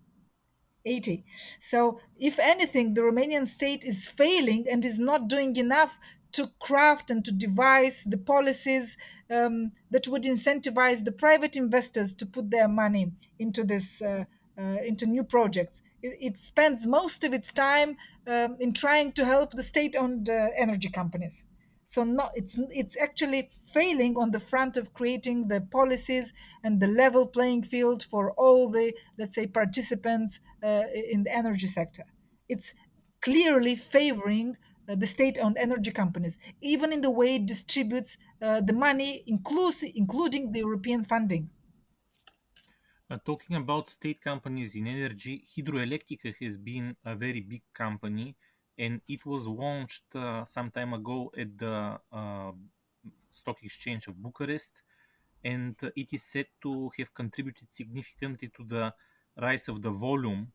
80. So, if anything, the Romanian state is failing and is not doing enough to craft and to devise the policies that would incentivize the private investors to put their money into into new projects. It spends most of its time in trying to help the state-owned energy companies. So no, it's actually failing on the front of creating the policies and the level playing field for all the, let's say, participants in the energy sector. It's clearly favoring the state-owned energy companies, even in the way it distributes the money, including the European funding. Talking about state companies in energy, Hidroelectrica has been a very big company, and it was launched some time ago at the stock exchange of Bucharest, and it is said to have contributed significantly to the rise of the volume,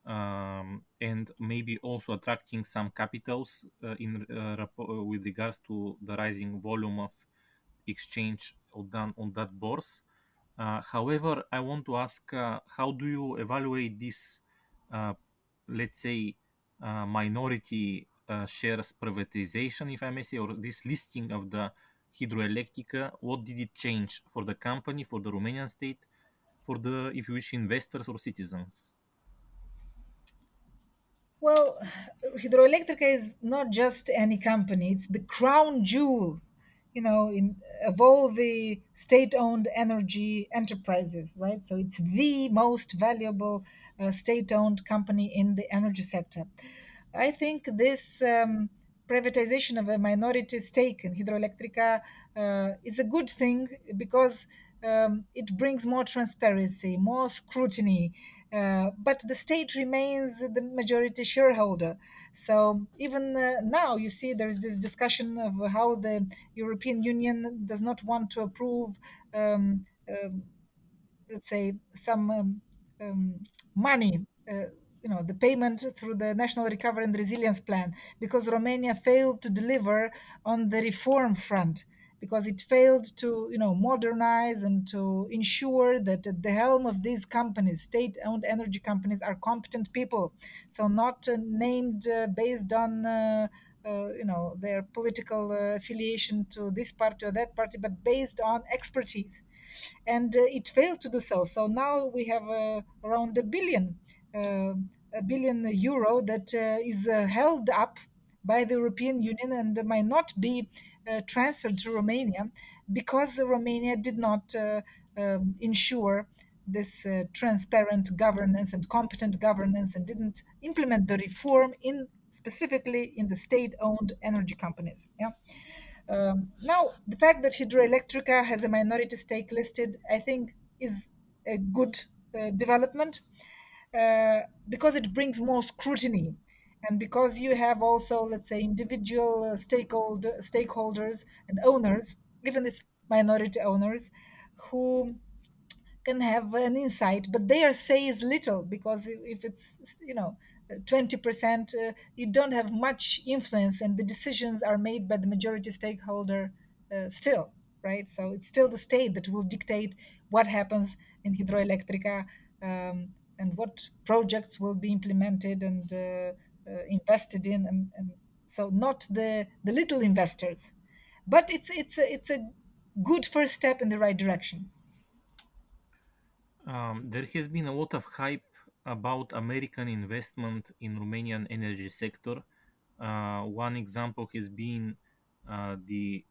and maybe also attracting some capitals with regards to the rising volume of exchange on that bourse. However, I want to ask, how do you evaluate this, uh, let's say, minority shares privatization, if I may say, or this listing of the Hidroelectrica? What did it change for the company, for the Romanian state, for the, if you wish, investors or citizens? Well, Hidroelectrica is not just any company, it's the crown jewel, of all the state-owned energy enterprises, right? So it's the most valuable state-owned company in the energy sector. I think this privatization of a minority stake in Hidroelectrica is a good thing, because it brings more transparency, more scrutiny, but the state remains the majority shareholder. So even now, you see, there is this discussion of how the European Union does not want to approve, let's say, some money. The payment through the National Recovery and Resilience Plan, because Romania failed to deliver on the reform front, because it failed to modernize and to ensure that at the helm of these companies, state-owned energy companies, are competent people, so not named based on their political affiliation to this party or that party, but based on expertise. And it failed to do so. So now we have around uh, a billion euro that is held up by the European Union and might not be transferred to Romania, because Romania did not ensure this transparent governance and competent governance, and didn't implement the reform in specifically in the state-owned energy companies. Yeah. Now, the fact that Hidroelectrica has a minority stake listed, I think, is a good development, because it brings more scrutiny, and because you have also, let's say, individual stakeholders and owners, even if minority owners, who can have an insight, but their say is little, because if it's 20%, you don't have much influence, and the decisions are made by the majority stakeholder still, right? So it's still the state that will dictate what happens in Hidroelectrica, and what projects will be implemented and invested in, and so not the little investors. But it's a good first step in the right direction. There has been a lot of hype about American investment in Romanian energy sector. One example has been the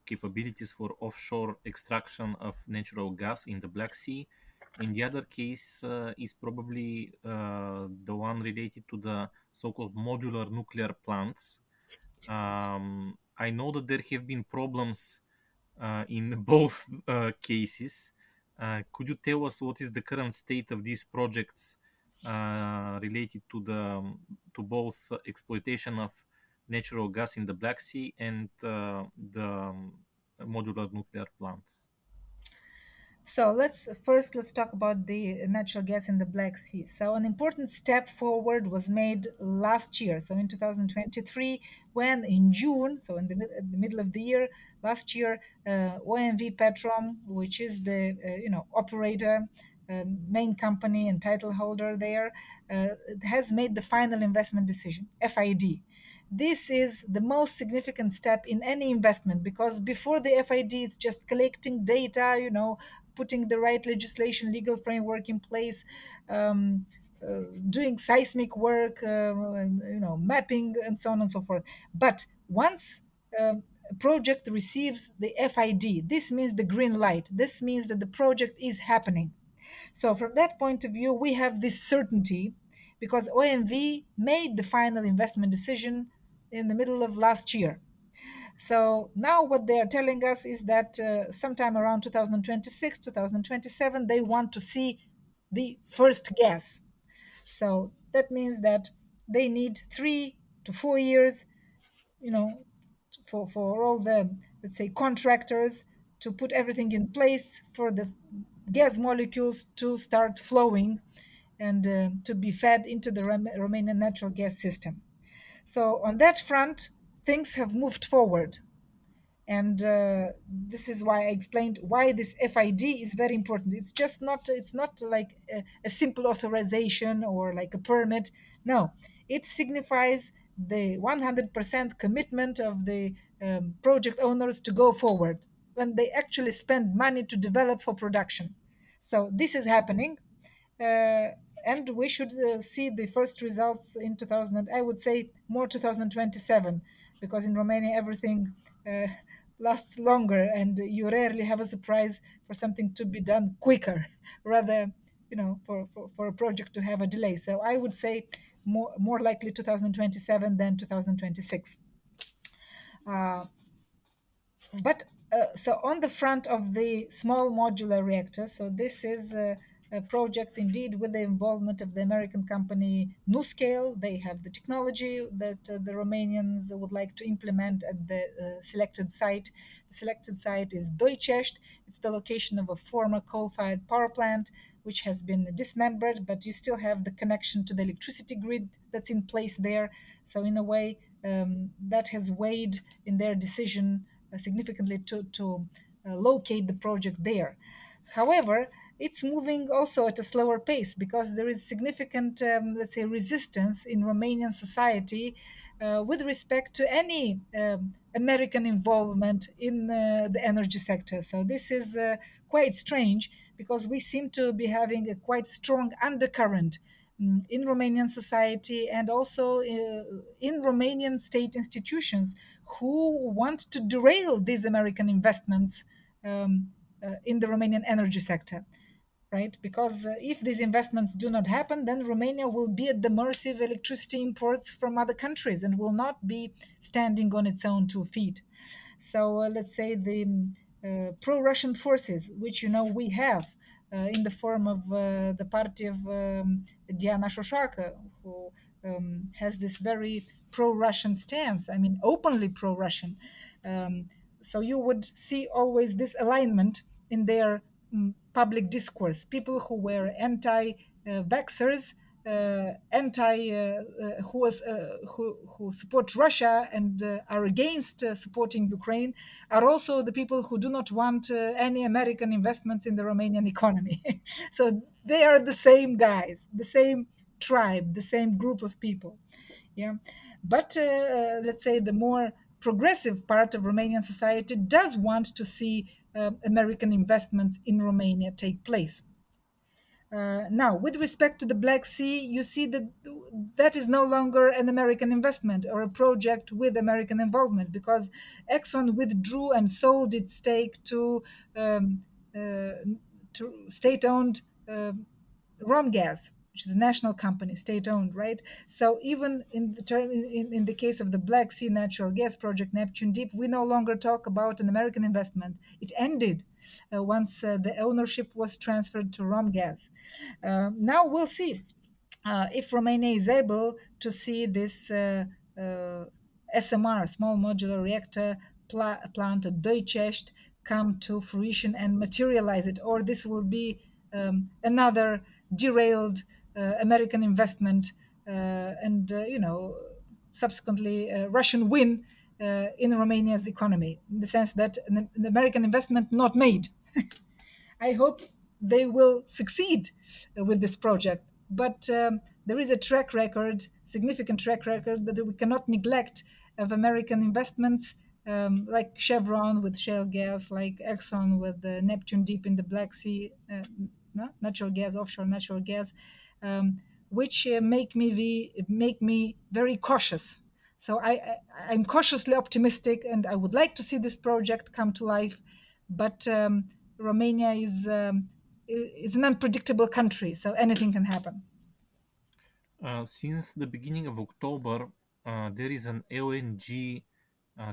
capabilities for offshore extraction of natural gas in the Black Sea. In the other case is probably the one related to the so-called modular nuclear plants. I know that there have been problems in both cases. Could you tell us what is the current state of these projects related to the to both exploitation of natural gas in the Black Sea and the modular nuclear plants? So let's talk about the natural gas in the Black Sea. So an important step forward was made last year. So in 2023, when in June, so in the middle of the year last year, OMV Petrom, which is the operator, main company and title holder there, has made the final investment decision, FID. This is the most significant step in any investment, because before the FID, it's just collecting data, putting the right legislation, legal framework in place, doing seismic work, mapping, and so on and so forth. But once a project receives the FID, this means the green light. This means that the project is happening. So from that point of view, we have this certainty, because OMV made the final investment decision in the middle of last year. So now what they are telling us is that sometime around 2026, 2027, they want to see the first gas. So that means that they need 3 to 4 years, you know, for all the, let's say, contractors to put everything in place for the gas molecules to start flowing and to be fed into the Romanian natural gas system. So on that front, things have moved forward. And this is why I explained why this FID is very important. It's not like a simple authorization or like a permit. No, it signifies the 100% commitment of the project owners to go forward when they actually spend money to develop for production. So this is happening, uh, and we should see the first results in 2000. I would say more 2027, because in Romania everything lasts longer, and you rarely have a surprise for something to be done quicker, rather, for a project to have a delay. So I would say more likely 2027 than 2026. Uh, but so on the front of the small modular reactor, so this is a project indeed with the involvement of the American company NuScale. They have the technology that the Romanians would like to implement at the selected site. The selected site is Doicești. It's the location of a former coal-fired power plant, which has been dismembered, but you still have the connection to the electricity grid that's in place there. So in a way, that has weighed in their decision significantly to locate the project there. However, it's moving also at a slower pace, because there is significant, let's say, resistance in Romanian society with respect to any American involvement in the energy sector. So this is quite strange, because we seem to be having a quite strong undercurrent in Romanian society, and also in Romanian state institutions, who want to derail these American investments in the Romanian energy sector, right? Because if these investments do not happen, then Romania will be at the mercy of electricity imports from other countries and will not be standing on its own 2 feet. So let's say the pro-Russian forces, which we have in the form of the party of Diana Șoșoacă, who has this very pro-Russian stance. I mean, openly pro-Russian. So you would see always this alignment in their public discourse, people who were anti-vaxxers, who support Russia and are against supporting Ukraine, are also the people who do not want any American investments in the Romanian economy. So they are the same guys, the same tribe, the same group of people. Yeah, but let's say the more progressive part of Romanian society does want to see American investments in Romania take place. Now, with respect to the Black Sea, you see that that is no longer an American investment or a project with American involvement, because Exxon withdrew and sold its stake to state-owned Romgaz, which is a national company, state-owned, right? So even in the case of the Black Sea natural gas project, Neptune Deep, we no longer talk about an American investment. It ended once the ownership was transferred to Romgaz. Now we'll see if Romania is able to see this SMR, small modular reactor plant at Doicești, come to fruition and materialize it, or this will be another derailed American investment and subsequently Russian win in Romania's economy, in the sense that an American investment not made. I hope they will succeed with this project. But there is a track record, significant track record, that we cannot neglect of American investments, like Chevron with shale gas, like Exxon with the Neptune Deep in the Black Sea, natural gas, offshore natural gas, which make me very cautious. So I'm cautiously optimistic, and I would like to see this project come to life. But Romania is an unpredictable country, so anything can happen. Since the beginning of October, there is an LNG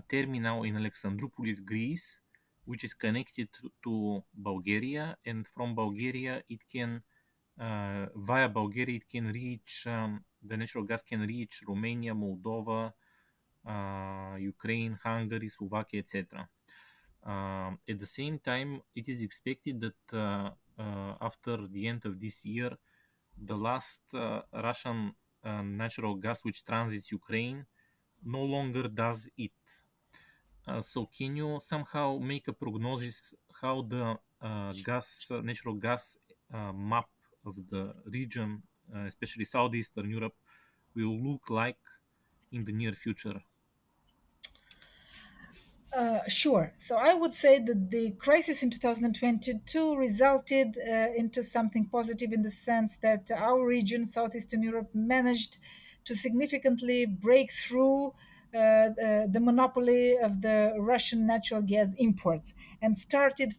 terminal in Alexandroupolis, Greece, which is connected to Bulgaria, and from Bulgaria it can, via Bulgaria, it can reach the natural gas can reach Romania, Moldova, Ukraine, Hungary, Slovakia, etc. At the same time, it is expected that after the end of this year, the last Russian natural gas which transits Ukraine no longer does it. So, can you somehow make a prognosis how the natural gas map of the region, especially southeastern Europe, will look like in the near future? Sure. So I would say that the crisis in 2022 resulted into something positive, in the sense that our region, Southeastern Europe, managed to significantly break through the monopoly of the Russian natural gas imports, and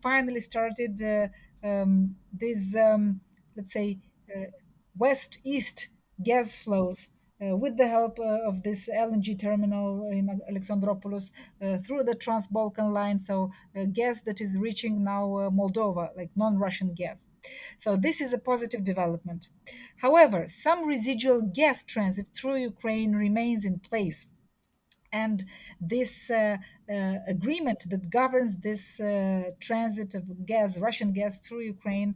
finally started these, let's say, west-east gas flows with the help of this LNG terminal in Alexandroupolis through the Trans-Balkan line, so gas that is reaching now Moldova, like non-Russian gas. So this is a positive development. However, some residual gas transit through Ukraine remains in place. And this agreement that governs this transit of gas, Russian gas through Ukraine,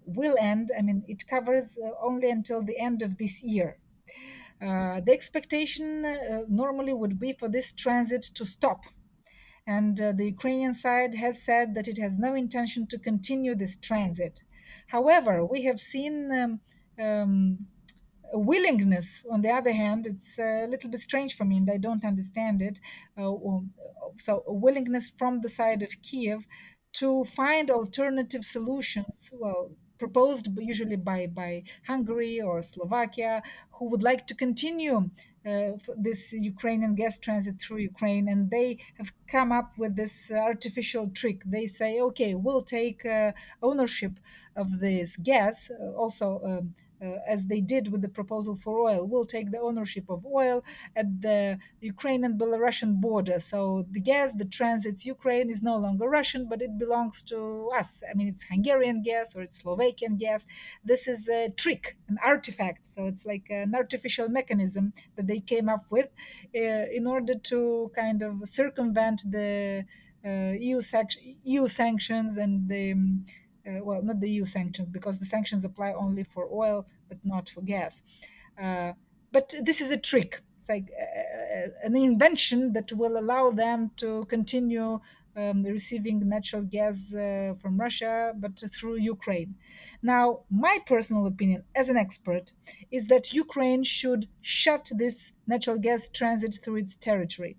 will end. I mean, it covers only until the end of this year. The expectation normally would be for this transit to stop. And the Ukrainian side has said that it has no intention to continue this transit. However, we have seen a willingness, on the other hand, it's a little bit strange for me and I don't understand it. So, a willingness from the side of Kiev to find alternative solutions, well, proposed usually by Hungary or Slovakia, who would like to continue this Ukrainian gas transit through Ukraine, and they have come up with this artificial trick. They say, okay, we'll take ownership of this gas, also as they did with the proposal for oil. We'll take the ownership of oil at the Ukrainian Belarusian border. So the gas that transits Ukraine is no longer Russian, but it belongs to us. I mean, it's Hungarian gas or it's Slovakian gas. This is a trick, an artifact. So it's like an artificial mechanism that they came up with in order to kind of circumvent the EU sanctions and the well, not the EU sanctions, because the sanctions apply only for oil, but not for gas. But this is a trick. It's like an invention that will allow them to continue receiving natural gas from Russia, but through Ukraine. Now, my personal opinion as an expert is that Ukraine should shut this natural gas transit through its territory.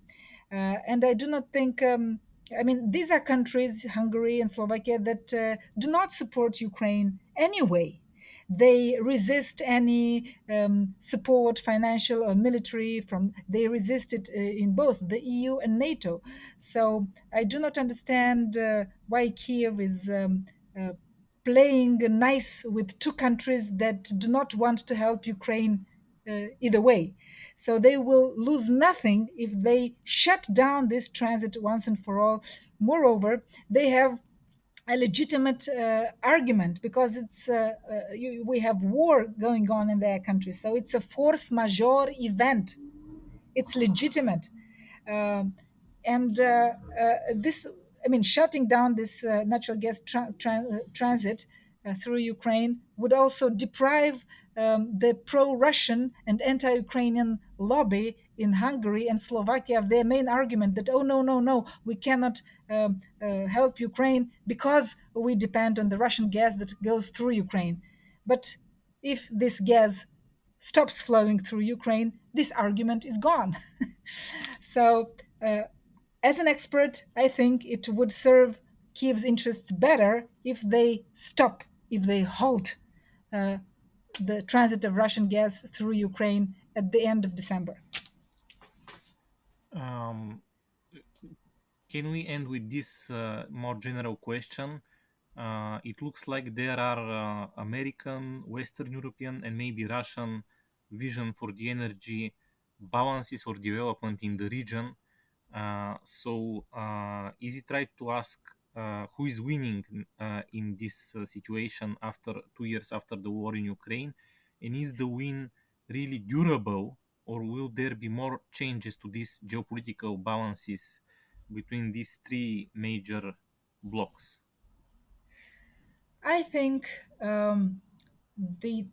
And I do not think, I mean, these are countries, Hungary and Slovakia, that do not support Ukraine anyway. They resist any support, financial or military, from. They resist it in both the EU and NATO. So I do not understand why Kiev is playing nice with two countries that do not want to help Ukraine either way. So they will lose nothing if they shut down this transit once and for all. Moreover, they have a legitimate argument, because we have war going on in their country, so it's a force majeure event. It's legitimate. And this, I mean, shutting down this natural gas transit through Ukraine would also deprive the pro-Russian and anti-Ukrainian lobby in Hungary and Slovakia of their main argument that, oh, no, no, no, we cannot help Ukraine because we depend on the Russian gas that goes through Ukraine. But if this gas stops flowing through Ukraine, this argument is gone. So, as an expert, I think it would serve Kiev's interests better if they stop, if they halt the transit of Russian gas through Ukraine at the end of December. Um, can we end with this more general question? It looks like there are American, Western European, and maybe Russian vision for the energy balances or development in the region. So, is it right to ask who is winning in this situation after 2 years after the war in Ukraine? And is the win really durable, or will there be more changes to these geopolitical balances between these three major blocks? I think the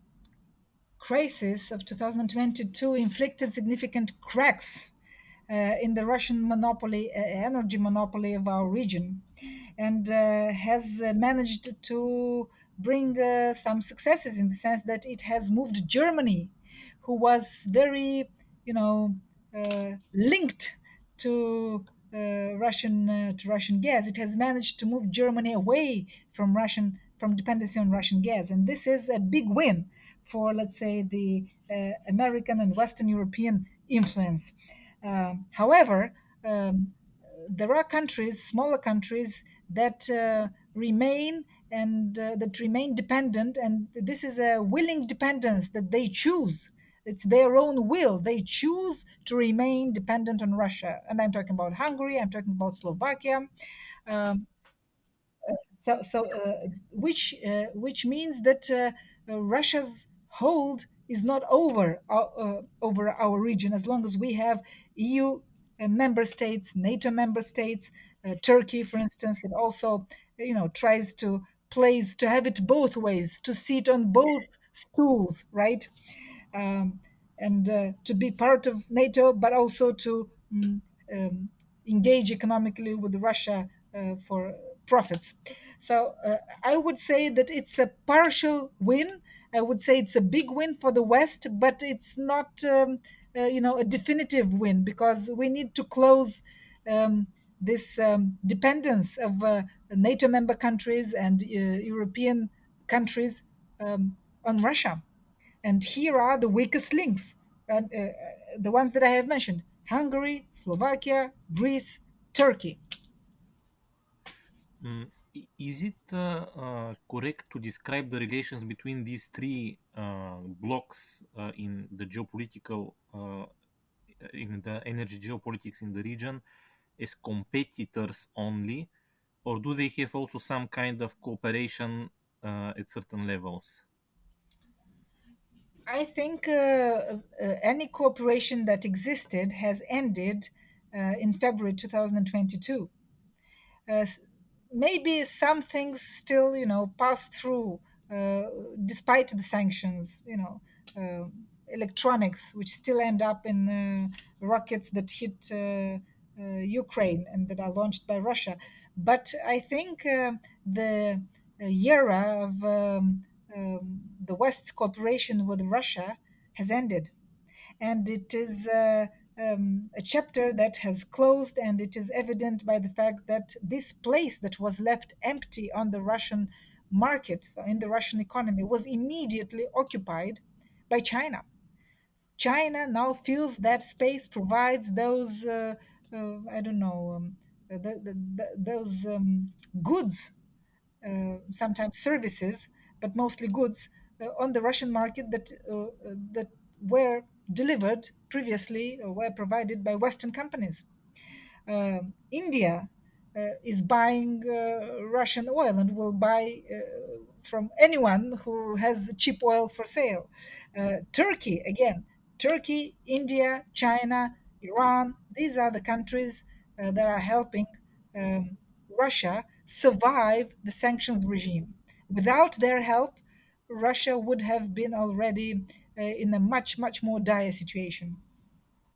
crisis of 2022 inflicted significant cracks in the Russian monopoly, energy monopoly of our region, and has managed to bring some successes, in the sense that it has moved Germany, who was very, linked to Russian gas. It has managed to move Germany away from dependency on Russian gas, and this is a big win for, let's say, the American and Western European influence. However, there are countries, smaller countries, that remain dependent, and this is a willing dependence that they choose. It's their own will. They choose to remain dependent on Russia, and I'm talking about Hungary. I'm talking about Slovakia. Um, which means that Russia's hold is not over our region, as long as we have EU member states, NATO member states, Turkey, for instance, that also tries to have it both ways, to sit on both stools, right? Um, and to be part of NATO, but also to um, engage economically with Russia for profits. So I would say that it's a partial win. I would say it's a big win for the West, but it's not, a definitive win, because we need to close this dependence of NATO member countries and European countries on Russia. And here are the weakest links, the ones that I have mentioned: Hungary, Slovakia, Greece, Turkey. Is it correct to describe the relations between these three blocks in the geopolitical, in the energy geopolitics in the region, as competitors only, or do they have also some kind of cooperation at certain levels? I think any cooperation that existed has ended in February 2022. Uh, maybe some things still, pass through despite the sanctions. Electronics, which still end up in rockets that hit Ukraine and that are launched by Russia. But I think the era of the West's cooperation with Russia has ended, and it is a chapter that has closed, and it is evident by the fact that this place that was left empty on the Russian market, so in the Russian economy, was immediately occupied by China. China now feels that space provides those, I don't know, those goods, sometimes services, but mostly goods, on the Russian market that were delivered previously or were provided by Western companies. India is buying Russian oil and will buy from anyone who has cheap oil for sale. Turkey, again, Turkey, India, China, Iran, these are the countries that are helping Russia survive the sanctions regime. Without their help, Russia would have been already in a much, much more dire situation.